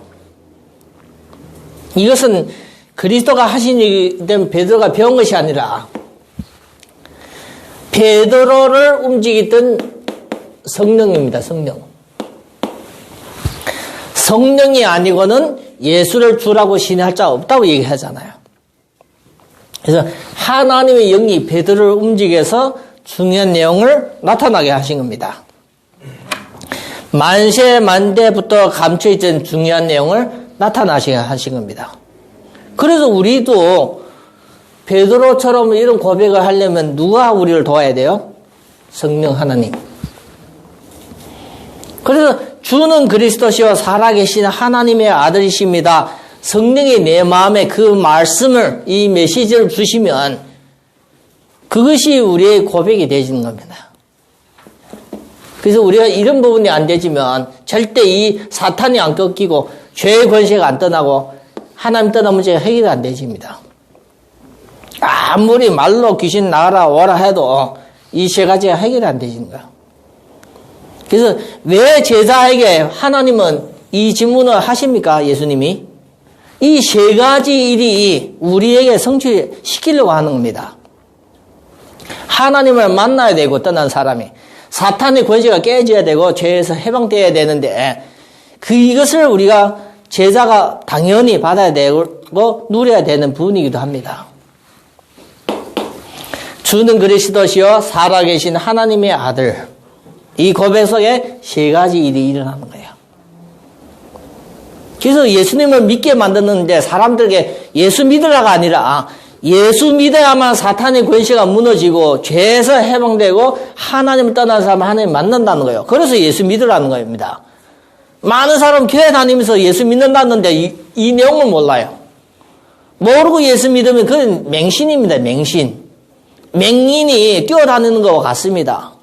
이것은 그리스도가 하신 일이기 때문에 베드로가 배운 것이 아니라 베드로를 움직이던 성령입니다. 성령이 아니고는 예수를 주라고 신뢰할 자 없다고 얘기하잖아요. 그래서 하나님의 영이 베드로를 움직여서 중요한 내용을 나타나게 하신 겁니다. 만세 만대부터 감춰있던 중요한 내용을 나타나게 하신 겁니다. 그래서 우리도 베드로처럼 이런 고백을 하려면 누가 우리를 도와야 돼요? 성령 하나님. 그래서 주는 그리스도시요 살아계신 하나님의 아들이십니다. 성령이 내 마음에 그 말씀을, 이 메시지를 주시면 그것이 우리의 고백이 되시는 겁니다. 그래서 우리가 이런 부분이 안 되지만 절대 이 사탄이 안 꺾이고 죄의 권세가 안 떠나고 하나님 떠난 문제가 해결이 안 되집니다. 아무리 말로 귀신 나가라 오라 해도 이 세 가지가 해결이 안 되시는 거예요. 그래서 왜 제자에게 하나님은 이 질문을 하십니까? 예수님이 이 세 가지 일이 우리에게 성취시키려고 하는 겁니다. 하나님을 만나야 되고 떠난 사람이 사탄의 권세가 깨져야 되고 죄에서 해방되어야 되는데 이것을 우리가 제자가 당연히 받아야 되고 누려야 되는 부분이기도 합니다. 주는 그리스도시요 살아계신 하나님의 아들. 이 고백 속에 세 가지 일이 일어나는 거예요. 그래서 예수님을 믿게 만드는데 사람들에게 예수 믿으라가 아니라 예수 믿어야만 사탄의 권세가 무너지고 죄에서 해방되고 하나님을 떠난 사람 하나님 만난다는 거예요. 그래서 예수 믿으라는 겁니다. 많은 사람 교회 다니면서 예수 믿는다는데 이 내용을 몰라요. 모르고 예수 믿으면 그건 맹신입니다. 맹신. 맹인이 뛰어다니는 것과 같습니다.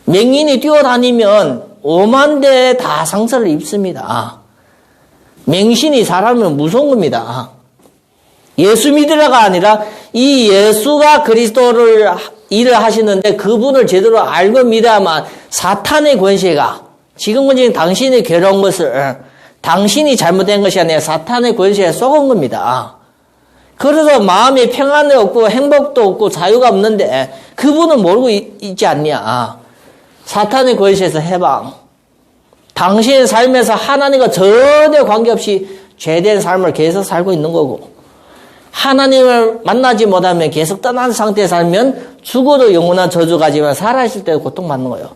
맹인이 뛰어다니면 5만 대에 다 상처를 입습니다. 맹신이 사람을 무서운 겁니다. 예수 믿으라가 아니라 이 예수가 그리스도를 일을 하시는데 그분을 제대로 알고 믿어야만 사탄의 권세가 지금 문제는 당신이 괴로운 것을 당신이 잘못된 것이 아니라 사탄의 권세에 속은 겁니다. 그래서 마음이 평안이 없고 행복도 없고 자유가 없는데 그분은 모르고 있지 않냐. 사탄의 권세에서 해방. 당신의 삶에서 하나님과 전혀 관계없이 죄된 삶을 계속 살고 있는 거고 하나님을 만나지 못하면 계속 떠난 상태에 살면 죽어도 영원한 저주가지만 살아있을 때 고통받는 거예요.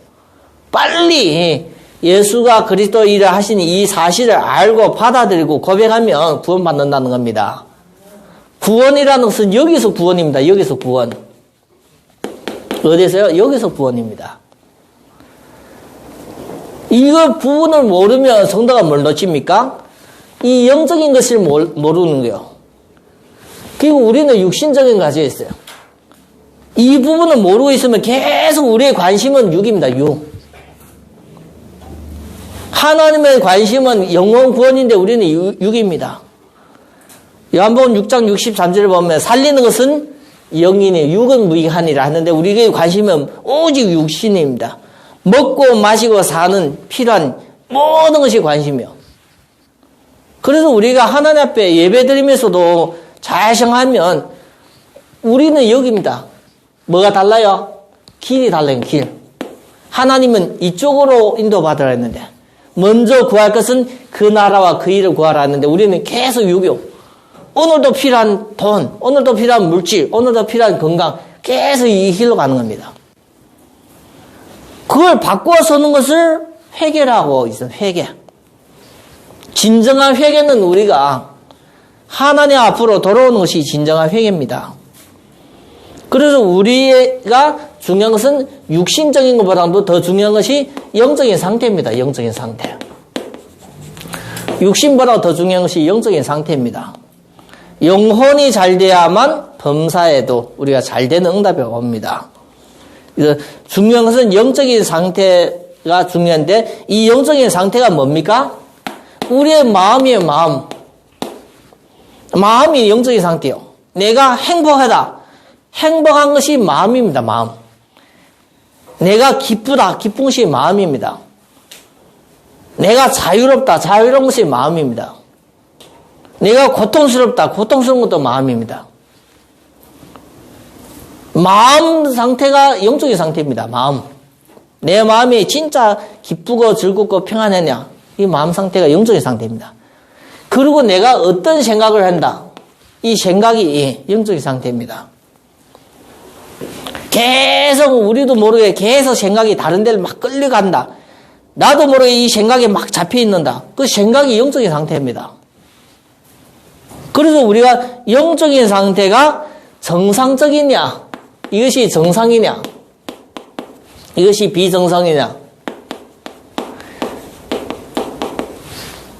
빨리 예수가 그리스도 일을 하시니 이 사실을 알고 받아들이고 고백하면 구원받는다는 겁니다. 구원이라는 것은 여기서 구원입니다. 여기서 구원. 어디서요? 여기서 구원입니다. 이거 부분을 모르면 성도가 뭘 놓칩니까? 이 영적인 것을 모르는 거예요. 그리고 우리는 육신적인 가지가 있어요. 이 부분을 모르고 있으면 계속 우리의 관심은 육입니다. 육. 하나님의 관심은 영원 구원인데 우리는 육입니다. 요한복음 6장 63절을 보면 살리는 것은 영이니 육은 무익하니라 하는데 우리의 관심은 오직 육신입니다. 먹고 마시고 사는 필요한 모든 것이 관심이요. 그래서 우리가 하나님 앞에 예배드리면서도 잘 생각하면 우리는 여기입니다. 뭐가 달라요? 길이 달라요. 길. 하나님은 이쪽으로 인도받으라 했는데 먼저 구할 것은 그 나라와 그 일을 구하라 했는데 우리는 계속 육요. 오늘도 필요한 돈, 오늘도 필요한 물질, 오늘도 필요한 건강 계속 이 길로 가는 겁니다. 그걸 바꾸어 서는 것을 회개라고 있어요. 회개. 진정한 회개는 우리가 하나님 앞으로 돌아오는 것이 진정한 회개입니다. 그래서 우리가 중요한 것은 육신적인 것보다도 더 중요한 것이 영적인 상태입니다. 영적인 상태. 육신보다 더 중요한 것이 영적인 상태입니다. 영혼이 잘 돼야만 범사에도 우리가 잘 되는 응답이 옵니다. 그래서 중요한 것은 영적인 상태가 중요한데 이 영적인 상태가 뭡니까? 우리의 마음이에요. 마음. 마음이 영적인 상태예요. 내가 행복하다. 행복한 것이 마음입니다. 마음. 내가 기쁘다. 기쁜 것이 마음입니다. 내가 자유롭다. 자유로운 것이 마음입니다. 내가 고통스럽다. 고통스러운 것도 마음입니다. 마음 상태가 영적인 상태입니다. 마음. 내 마음이 진짜 기쁘고 즐겁고 평안하냐. 이 마음 상태가 영적인 상태입니다. 그리고 내가 어떤 생각을 한다. 이 생각이 영적인 상태입니다. 계속 우리도 모르게 계속 생각이 다른 데를 막 끌려간다. 나도 모르게 이 생각에 막 잡혀 있는다. 그 생각이 영적인 상태입니다. 그래서 우리가 영적인 상태가 정상적이냐, 이것이 정상이냐, 이것이 비정상이냐.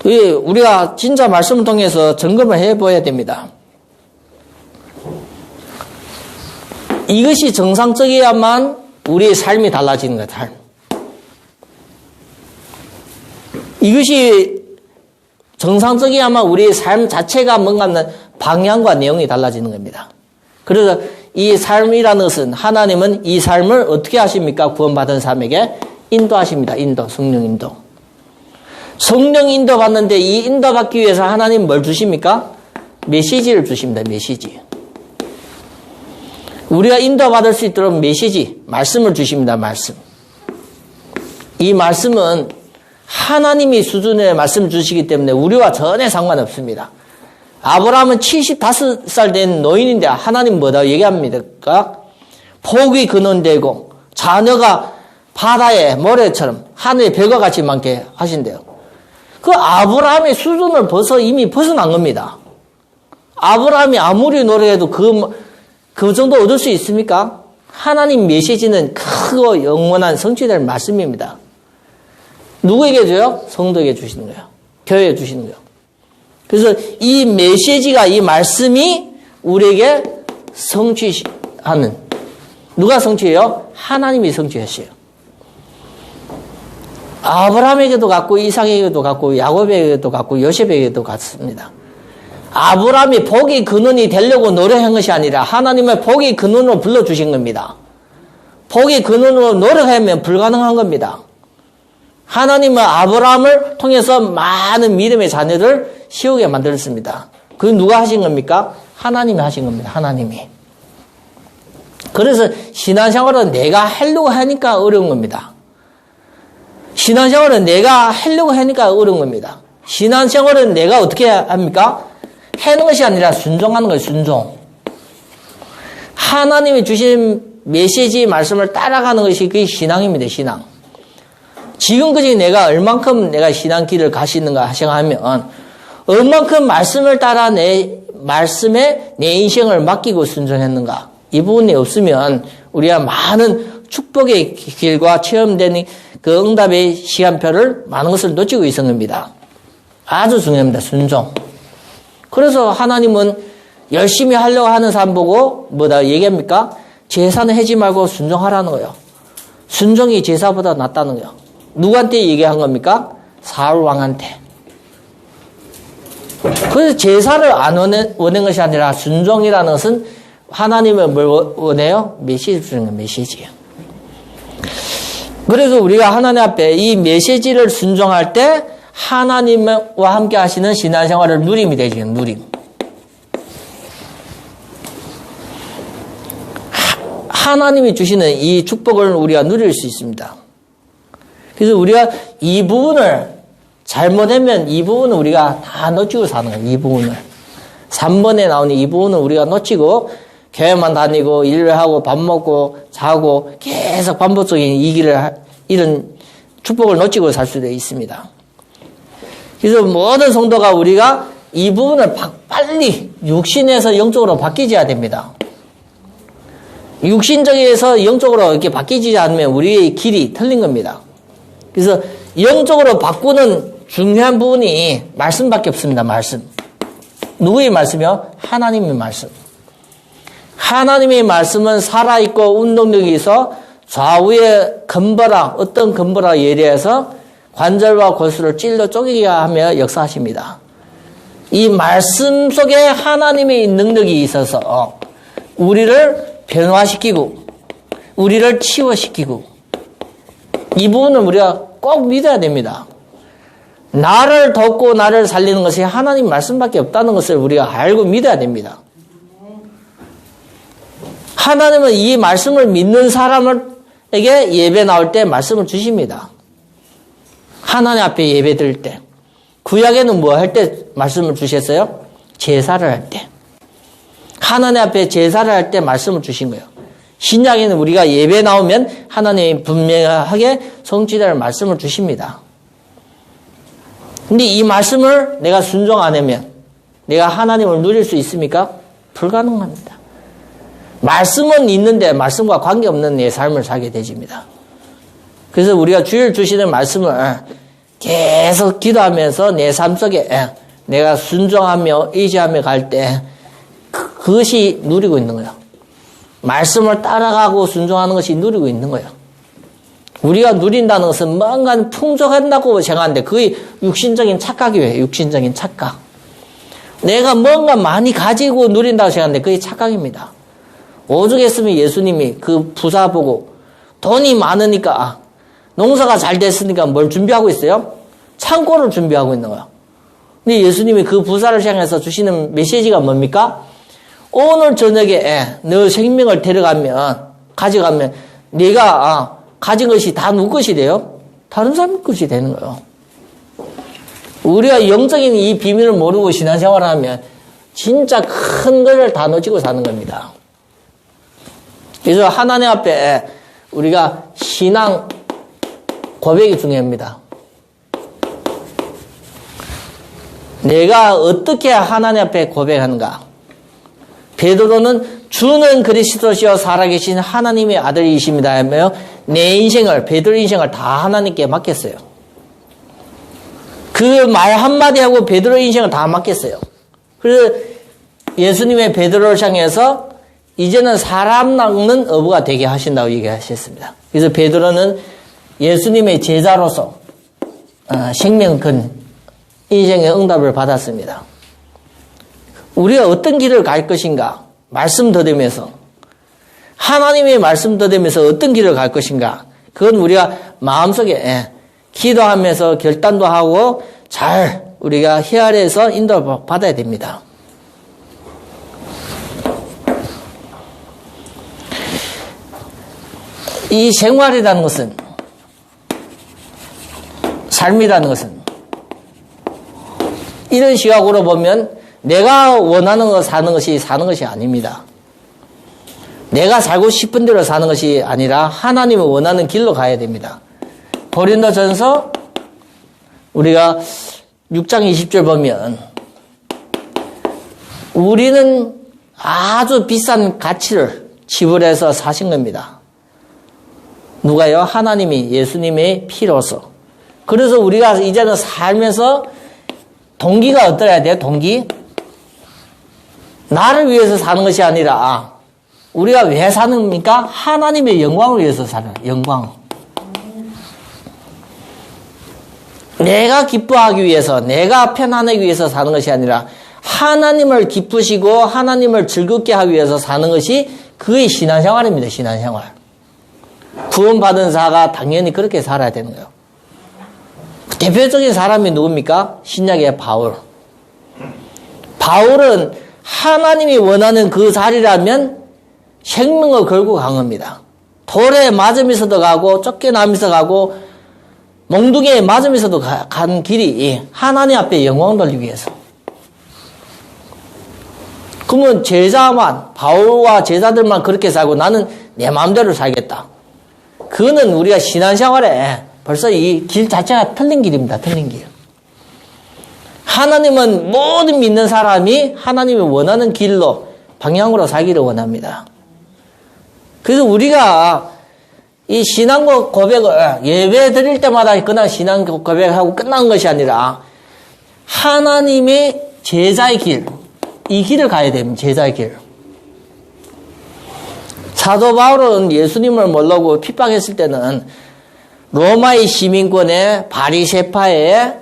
우리가 진짜 말씀을 통해서 점검을 해봐야 됩니다. 이것이 정상적이야만 우리의 삶이 달라지는 거예요. 삶. 이것이 정상적이야만 우리의 삶 자체가 뭔가 방향과 내용이 달라지는 겁니다. 그래서 이 삶이라는 것은 하나님은 이 삶을 어떻게 하십니까? 구원받은 사람에게 인도하십니다. 인도, 성령 인도. 성령 인도 받는데 이 인도 받기 위해서 하나님 뭘 주십니까? 메시지를 주십니다. 메시지. 우리가 인도 받을 수 있도록 메시지, 말씀을 주십니다. 말씀. 이 말씀은 하나님이 수준의 말씀을 주시기 때문에 우리와 전혀 상관없습니다. 아브라함은 75살 된 노인인데 하나님 뭐다 얘기합니까? 복이 근원되고 자녀가 바다의 모래처럼 하늘의 별과 같이 많게 하신대요. 그 아브라함의 수준을 이미 벗어난 겁니다. 아브라함이 아무리 노력해도 그 정도 얻을 수 있습니까? 하나님 메시지는 크고 영원한 성취될 말씀입니다. 누구에게 줘요? 성도에게 주시는 거예요. 교회에 주시는 거예요. 그래서 이 메시지가, 이 말씀이 우리에게 성취하는, 누가 성취해요? 하나님이 성취하셔요. 아브라함에게도 갔고 이삭에게도 갔고 야곱에게도 갔고 요셉에게도 갔습니다. 아브라함이 복의 근원이 되려고 노력한 것이 아니라 하나님의 복의 근원으로 불러주신 겁니다. 복의 근원으로 노력하면 불가능한 겁니다. 하나님은 아브라함을 통해서 많은 믿음의 자녀를 세우게 만들었습니다. 그게 누가 하신 겁니까? 하나님이 하신 겁니다. 하나님이. 그래서 신앙생활은 내가 하려고 하니까 어려운 겁니다. 신앙생활은 내가 하려고 하니까 어려운 겁니다. 신앙생활은 내가 어떻게 합니까? 하는 것이 아니라 순종하는 거예요. 순종. 하나님이 주신 메시지 말씀을 따라가는 것이 그게 신앙입니다. 신앙. 지금까지 내가 얼만큼 내가 신앙길을 가시는가 생각하면 얼만큼 말씀을 따라 말씀에 내 인생을 맡기고 순종했는가. 이 부분이 없으면 우리가 많은 축복의 길과 체험된 그 응답의 시간표를 많은 것을 놓치고 있는 겁니다. 아주 중요합니다. 순종. 그래서 하나님은 열심히 하려고 하는 사람 보고 뭐다 얘기합니까? 제사는 하지 말고 순종하라는 거예요. 순종이 제사보다 낫다는 거예요. 누구한테 얘기한 겁니까? 사울 왕한테. 그래서 제사를 안 원한 것이 아니라 순종이라는 것은 하나님은 뭘 원해요? 메시지 주는 거예요. 메시지예요. 그래서 우리가 하나님 앞에 이 메시지를 순종할 때 하나님과 함께 하시는 신앙생활을 누림이 되죠. 누림. 하나님이 주시는 이 축복을 우리가 누릴 수 있습니다. 그래서 우리가 이 부분을 잘못하면 이 부분은 우리가 다 놓치고 사는 거예요. 이 부분을. 3번에 나오는 이 부분은 우리가 놓치고 교회만 다니고 일을 하고 밥 먹고 자고 계속 반복적인 이 길을 이런 축복을 놓치고 살 수도 있습니다. 그래서 모든 성도가 우리가 이 부분을 빨리 육신에서 영적으로 바뀌어야 됩니다. 육신적에서 영적으로 이렇게 바뀌지 않으면 우리의 길이 틀린 겁니다. 그래서 영적으로 바꾸는 중요한 부분이 말씀밖에 없습니다. 말씀. 누구의 말씀이요? 하나님의 말씀. 하나님의 말씀은 살아있고 운동력이 있어 좌우의 건버라, 어떤 건버라 예리해서 관절과 골수를 찔러 쪼개게 하며 역사하십니다. 이 말씀 속에 하나님의 능력이 있어서 우리를 변화시키고 우리를 치유시키고 이 부분은 우리가 꼭 믿어야 됩니다. 나를 돕고 나를 살리는 것이 하나님 말씀밖에 없다는 것을 우리가 알고 믿어야 됩니다. 하나님은 이 말씀을 믿는 사람에게 예배 나올 때 말씀을 주십니다. 하나님 앞에 예배 드릴 때. 구약에는 뭐 할 때 말씀을 주셨어요? 제사를 할 때. 하나님 앞에 제사를 할 때 말씀을 주신 거예요. 신약에는 우리가 예배 나오면 하나님이 분명하게 성취될 말씀을 주십니다. 근데 이 말씀을 내가 순종 안 하면 내가 하나님을 누릴 수 있습니까? 불가능합니다. 말씀은 있는데 말씀과 관계없는 내 삶을 살게 되집니다. 그래서 우리가 주일 주시는 말씀을 계속 기도하면서 내 삶 속에 내가 순종하며 의지하며 갈 때 그것이 누리고 있는 거예요. 말씀을 따라가고 순종하는 것이 누리고 있는 거예요. 우리가 누린다는 것은 뭔가 풍족한다고 생각하는데 그게 육신적인 착각이에요. 육신적인 착각. 내가 뭔가 많이 가지고 누린다고 생각하는데 그게 착각입니다. 오죽했으면 예수님이 그 부자 보고 돈이 많으니까 농사가 잘 됐으니까 뭘 준비하고 있어요? 창고를 준비하고 있는 거예요. 근데 예수님이 그 부자를 향해서 주시는 메시지가 뭡니까? 오늘 저녁에 너 생명을 가져가면 네가 가진 것이 다 누구 것이 돼요? 다른 사람 것이 되는 거예요. 우리가 영적인 이 비밀을 모르고 신앙생활을 하면 진짜 큰 것을 다 놓치고 사는 겁니다. 그래서 하나님 앞에 우리가 신앙 고백이 중요합니다. 내가 어떻게 하나님 앞에 고백하는가? 베드로는 주는 그리스도시요 살아계신 하나님의 아들이십니다 하며 내 인생을, 베드로 인생을 다 하나님께 맡겼어요. 그 말 한마디 하고 베드로 인생을 다 맡겼어요. 그래서 예수님의 베드로를 향해서 이제는 사람 낚는 어부가 되게 하신다고 얘기하셨습니다. 그래서 베드로는 예수님의 제자로서 생명 건 인생의 응답을 받았습니다. 우리가 어떤 길을 갈 것인가? 말씀 더듬면서 하나님의 말씀 더듬면서 어떤 길을 갈 것인가? 그건 우리가 마음속에 기도하면서 결단도 하고 잘 우리가 헤아려서 인도 받아야 됩니다. 이 생활이라는 것은, 삶이라는 것은 이런 시각으로 보면 내가 원하는 거 사는 것이 아닙니다. 내가 살고 싶은 대로 사는 것이 아니라 하나님이 원하는 길로 가야 됩니다. 고린도전서 우리가 6장 20절 보면 우리는 아주 비싼 가치를 지불해서 사신 겁니다. 누가요? 하나님이 예수님의 피로서. 그래서 우리가 이제는 살면서 동기가 어떠해야 돼요? 동기? 나를 위해서 사는 것이 아니라 우리가 왜 사는 겁니까? 하나님의 영광을 위해서 사는 영광. 내가 기뻐하기 위해서, 내가 편안하기 위해서 사는 것이 아니라 하나님을 기쁘시고 하나님을 즐겁게 하기 위해서 사는 것이 그의 신앙생활입니다. 신앙생활. 구원받은 자가 당연히 그렇게 살아야 되는 거예요. 대표적인 사람이 누굽니까? 신약의 바울. 바울은 하나님이 원하는 그 자리라면 생명을 걸고 간 겁니다. 돌에 맞으면서도 가고 쫓겨나면서 가고 몽둥이에 맞으면서도 간 길이 하나님 앞에 영광 돌리기 위해서. 그러면 제자만, 바울과 제자들만 그렇게 살고 나는 내 마음대로 살겠다. 그거는 우리가 신앙생활에 벌써 이 길 자체가 틀린 길입니다. 틀린 길. 하나님은 모든 믿는 사람이 하나님이 원하는 길로, 방향으로 살기를 원합니다. 그래서 우리가 이 신앙 고백을 예배 드릴 때마다 그냥 신앙 고백하고 끝난 것이 아니라 하나님의 제자의 길, 이 길을 가야 됩니다. 제자의 길. 사도 바울은 예수님을 모르고 핍박했을 때는 로마의 시민권의 바리새파에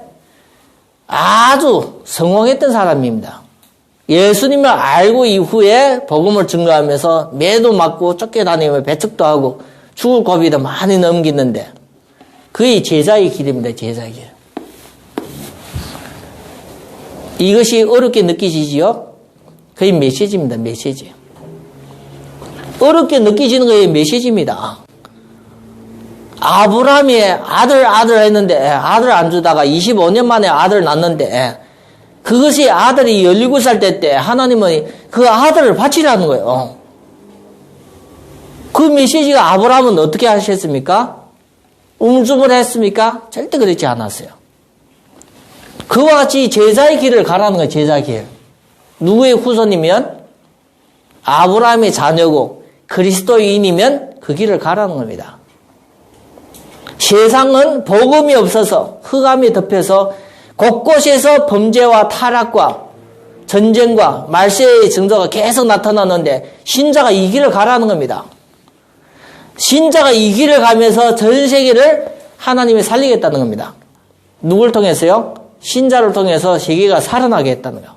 아주 성공했던 사람입니다. 예수님을 알고 이후에 복음을 증거하면서 매도 맞고 쫓겨다니며 배척도 하고 죽을 고비도 많이 넘기는데 그의 제자의 길입니다. 제자의 길. 이것이 어렵게 느끼시지요? 그의 메시지입니다. 메시지. 어렵게 느끼시는 거의 메시지입니다. 아브라함이 아들 했는데 아들 안 주다가 25년 만에 아들 낳는데 그것이 아들이 17살 때 하나님은 그 아들을 바치라는 거예요. 그 메시지가 아브라함은 어떻게 하셨습니까? 움줌을 했습니까? 절대 그렇지 않았어요. 그와 같이 제자의 길을 가라는 거예요. 제자의 길. 누구의 후손이면 아브라함의 자녀고 그리스도인이면 그 길을 가라는 겁니다. 세상은 복음이 없어서 흑암이 덮여서 곳곳에서 범죄와 타락과 전쟁과 말세의 증거가 계속 나타나는데 신자가 이 길을 가라는 겁니다. 신자가 이 길을 가면서 전 세계를 하나님이 살리겠다는 겁니다. 누굴 통해서요? 신자를 통해서 세계가 살아나게 했다는 거예요.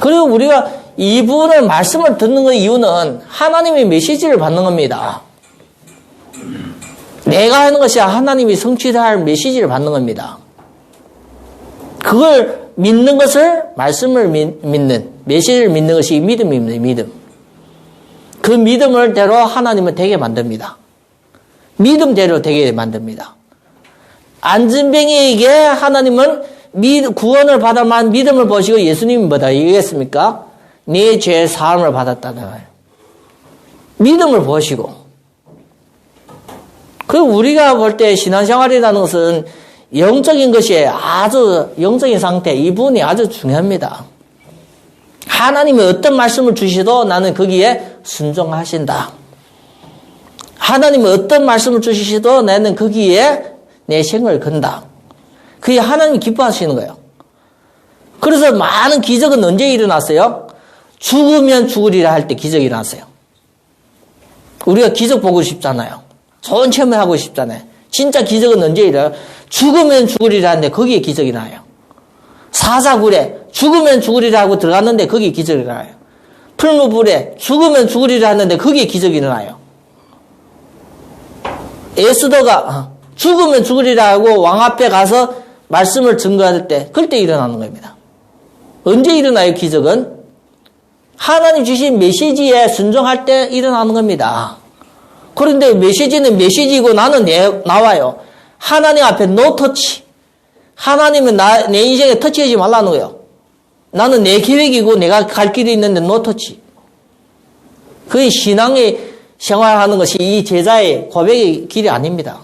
그리고 우리가 이분의 말씀을 듣는 그 이유는 하나님의 메시지를 받는 겁니다. 내가 하는 것이 하나님이 성취할 메시지를 받는 겁니다. 그걸 믿는 것을 말씀을 믿는 메시지를 믿는 것이 믿음입니다. 믿음. 그 믿음을 대로 하나님은 되게 만듭니다. 믿음대로 되게 만듭니다. 안진뱅이에게 하나님은 구원을 받을 만한 믿음을 보시고 예수님이 뭐다 얘기했습니까? 네 죄의 사함을 받았다는 거예요. 믿음을 보시고. 그 우리가 볼 때 신앙생활이라는 것은 영적인 것이 아주 영적인 상태, 이 부분이 아주 중요합니다. 하나님이 어떤 말씀을 주시도 나는 거기에 순종하신다. 하나님이 어떤 말씀을 주시도 나는 거기에 내 생을 건다. 그게 하나님이 기뻐하시는 거예요. 그래서 많은 기적은 언제 일어났어요? 죽으면 죽으리라 할 때 기적이 일어났어요. 우리가 기적 보고 싶잖아요. 좋은 체험을 하고 싶잖아요. 진짜 기적은 언제 일어나요? 죽으면 죽으리라 하는데 거기에 기적이 나요. 사사굴에 죽으면 죽으리라 하고 들어갔는데 거기에 기적이 나요. 풀무불에 죽으면 죽으리라 하는데 거기에 기적이 일어나요. 에스더가 죽으면 죽으리라 하고 왕 앞에 가서 말씀을 증거할 때 그때 일어나는 겁니다. 언제 일어나요? 기적은 하나님 주신 메시지에 순종할 때 일어나는 겁니다. 그런데 메시지는 메시지고 나는 나와요. 하나님 앞에 no touch. 하나님은 내 인생에 터치하지 말라는 거예요. 나는 내 계획이고 내가 갈 길이 있는데 no touch. 그게 신앙의 생활하는 것이 이 제자의 고백의 길이 아닙니다.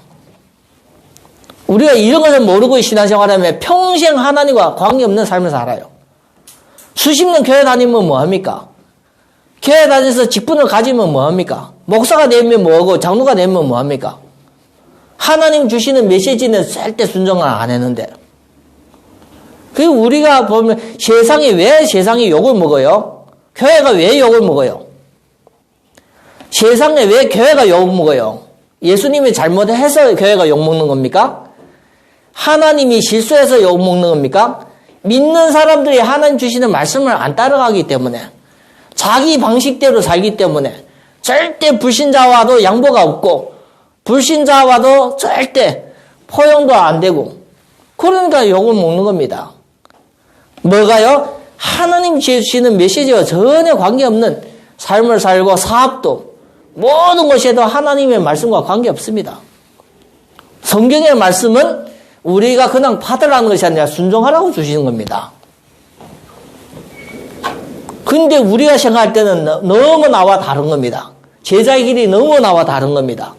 우리가 이런 것을 모르고 신앙생활하면 평생 하나님과 관계없는 삶을 살아요. 수십 년 교회 다니면 뭐합니까? 교회 다니면서 직분을 가지면 뭐합니까? 목사가 되면 뭐하고 장로가 되면 뭐합니까? 하나님 주시는 메시지는 절대 순종을 안 했는데. 그리고 우리가 보면 왜 세상이 욕을 먹어요? 교회가 왜 욕을 먹어요? 세상에 왜 교회가 욕을 먹어요? 예수님이 잘못해서 교회가 욕먹는 겁니까? 하나님이 실수해서 욕먹는 겁니까? 믿는 사람들이 하나님 주시는 말씀을 안 따라가기 때문에 자기 방식대로 살기 때문에 절대 불신자와도 양보가 없고 불신자와도 절대 포용도 안 되고 그러니까 욕을 먹는 겁니다. 뭐가요? 하나님 주시는 메시지와 전혀 관계없는 삶을 살고 사업도 모든 것에도 하나님의 말씀과 관계없습니다. 성경의 말씀은 우리가 그냥 받으라는 것이 아니라 순종하라고 주시는 겁니다. 근데 우리가 생각할 때는 너무 나와 다른 겁니다. 제자의 길이 너무 나와 다른 겁니다.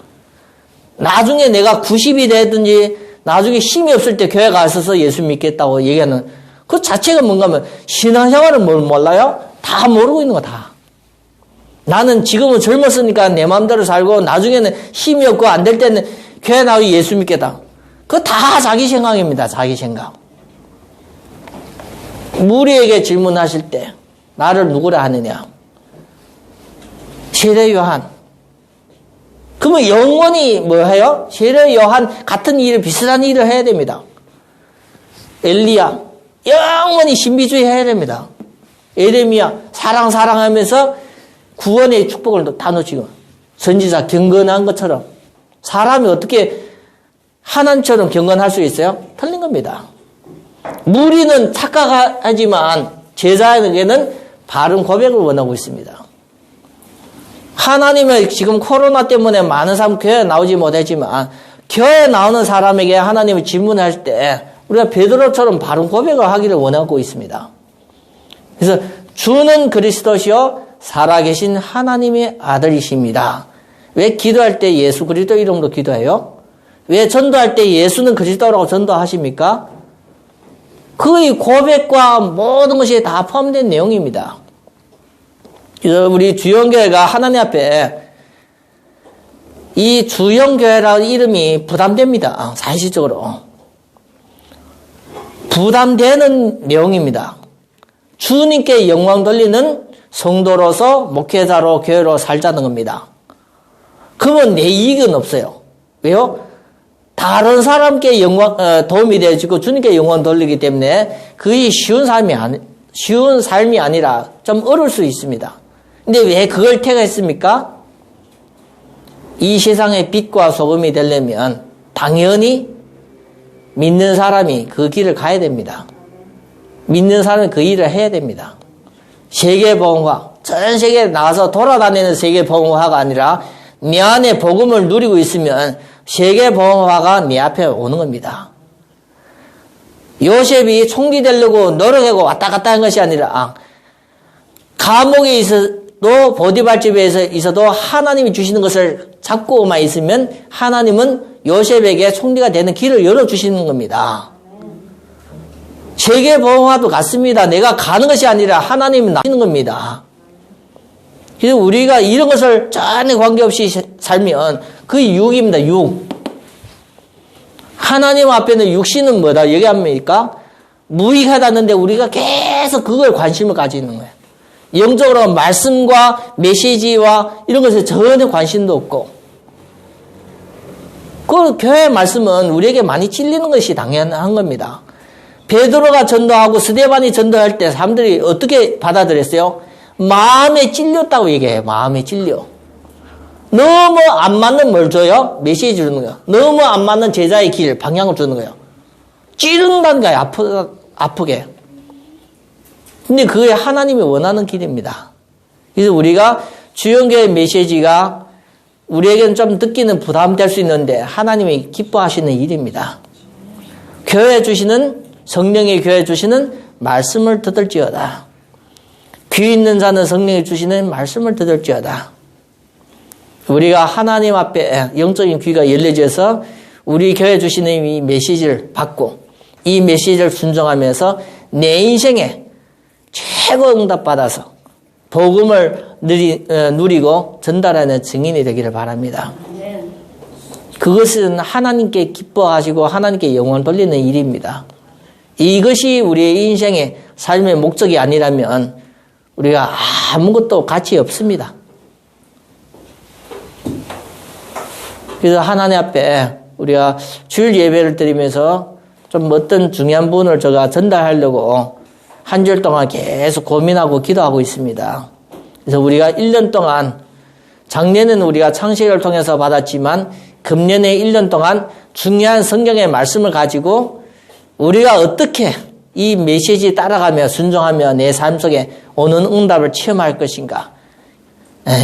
나중에 내가 90이 되든지 나중에 힘이 없을 때 교회 가서 예수 믿겠다고 얘기하는 그 자체가 뭔가 하면 신앙생활을 몰라요? 다 모르고 있는 거 다. 나는 지금은 젊었으니까 내 마음대로 살고 나중에는 힘이 없고 안 될 때는 교회 나가서 예수 믿겠다. 그거 다 자기 생각입니다. 자기 생각. 무리에게 질문하실 때 나를 누구라 하느냐? 세례 요한. 그러면 영원히 뭐 해요? 세례 요한 같은 일을 비슷한 일을 해야 됩니다. 엘리야 영원히 신비주의 해야 됩니다. 에레미야 사랑하면서 구원의 축복을 다 놓치고 선지자 경건한 것처럼 사람이 어떻게 하나님처럼 경건할 수 있어요? 틀린 겁니다. 무리는 착각하지만 제자에게는 바른 고백을 원하고 있습니다. 하나님은 지금 코로나 때문에 많은 사람 교회에 나오지 못했지만 교회에 나오는 사람에게 하나님을 질문할 때 우리가 베드로처럼 바른 고백을 하기를 원하고 있습니다. 그래서 주는 그리스도시요 살아계신 하나님의 아들이십니다. 왜 기도할 때 예수 그리스도 이름으로 기도해요? 왜 전도할 때 예수는 그리스도라고 전도하십니까? 그의 고백과 모든 것이 다 포함된 내용입니다. 그래서 우리 주영교회가 하나님 앞에 이 주영교회라는 이름이 부담됩니다. 사실적으로. 부담되는 내용입니다. 주님께 영광 돌리는 성도로서 목회자로 교회로 살자는 겁니다. 그러면 내 이익은 없어요. 왜요? 다른 사람께 도움이 되어지고 주님께 영광 돌리기 때문에 그게 쉬운 삶이 아니라 좀 어려울 수 있습니다. 근데 왜 그걸 택했습니까? 이 세상의 빛과 소금이 되려면 당연히 믿는 사람이 그 길을 가야 됩니다. 믿는 사람이 그 일을 해야 됩니다. 세계복음화, 전 세계에 나가서 돌아다니는 세계복음화가 아니라 내 안에 복음을 누리고 있으면 세계복음화가 내 앞에 오는 겁니다. 요셉이 총리 되려고 노력하고 왔다 갔다 한 것이 아니라 감옥에 있어도 보디발 집에 있어도 하나님이 주시는 것을 잡고만 있으면 하나님은 요셉에게 총리가 되는 길을 열어주시는 겁니다. 세계복음화도 같습니다. 내가 가는 것이 아니라 하나님이 나시는 겁니다. 그래서 우리가 이런 것을 전혀 관계없이 살면 그게 유익입니다. 유익. 하나님 앞에는 육신은 뭐다 얘기합니까? 무익하다는데 우리가 계속 그걸 관심을 가지는 거예요. 영적으로 말씀과 메시지와 이런 것에 전혀 관심도 없고, 그 교회 말씀은 우리에게 많이 찔리는 것이 당연한 겁니다. 베드로가 전도하고 스데반이 전도할 때 사람들이 어떻게 받아들였어요? 마음에 찔렸다고 얘기해요. 마음에 찔려. 너무 안 맞는 뭘 줘요? 메시지 주는 거예요. 너무 안 맞는 제자의 길, 방향을 주는 거예요. 찌른다는 거예요. 아프게. 근데 그게 하나님이 원하는 길입니다. 그래서 우리가 주영교회 메시지가 우리에게는 좀 듣기는 부담될 수 있는데 하나님이 기뻐하시는 일입니다. 성령의 교회 주시는 말씀을 듣을지어다. 귀 있는 자는 성령이 주시는 말씀을 듣을지어다. 우리가 하나님 앞에 영적인 귀가 열려져서 우리 교회 주시는 이 메시지를 받고 이 메시지를 순종하면서 내 인생에 최고 응답받아서 복음을 누리고 전달하는 증인이 되기를 바랍니다. 그것은 하나님께 기뻐하시고 하나님께 영광을 돌리는 일입니다. 이것이 우리의 인생의 삶의 목적이 아니라면 우리가 아무것도 가치 없습니다. 그래서 하나님 앞에 우리가 주일 예배를 드리면서 좀 어떤 중요한 부분을 제가 전달하려고 한 주일 동안 계속 고민하고 기도하고 있습니다. 그래서 우리가 1년 동안, 작년에는 우리가 창세기를 통해서 받았지만 금년에 1년 동안 중요한 성경의 말씀을 가지고 우리가 어떻게 이 메시지 따라가며 순종하며 내 삶 속에 오는 응답을 체험할 것인가.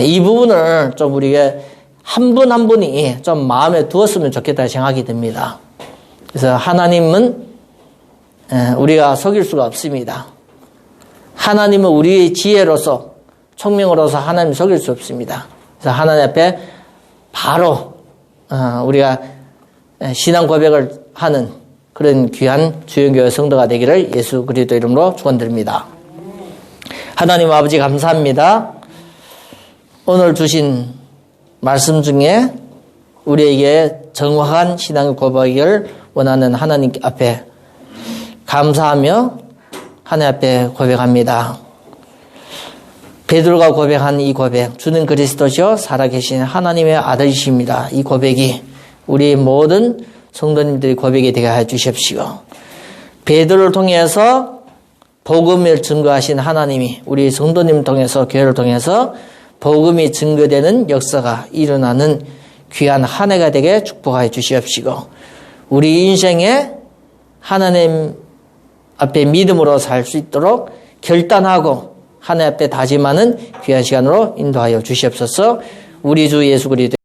이 부분을 좀 우리가 한 분 한 분이 좀 마음에 두었으면 좋겠다 생각이 듭니다. 그래서 하나님은 우리가 속일 수가 없습니다. 하나님은 우리의 지혜로서 총명으로서 하나님 속일 수 없습니다. 그래서 하나님 앞에 바로 우리가 신앙 고백을 하는 그런 귀한 주영교회 성도가 되기를 예수 그리스도 이름으로 축원드립니다. 하나님 아버지 감사합니다. 오늘 주신 말씀 중에 우리에게 정확한 신앙의 고백을 원하는 하나님 앞에 감사하며 하나님 앞에 고백합니다. 베드로가 고백한 이 고백, 주는 그리스도시요 살아계신 하나님의 아들이십니다. 이 고백이 우리 모든 성도님들이 고백이 되게 해 주십시오. 베드로를 통해서 복음을 증거하신 하나님이 우리 성도님을 통해서 교회를 통해서 복음이 증거되는 역사가 일어나는 귀한 한 해가 되게 축복하여 주시옵시고 우리 인생에 하나님 앞에 믿음으로 살 수 있도록 결단하고 하나님 앞에 다짐하는 귀한 시간으로 인도하여 주시옵소서. 우리 주 예수 그리스도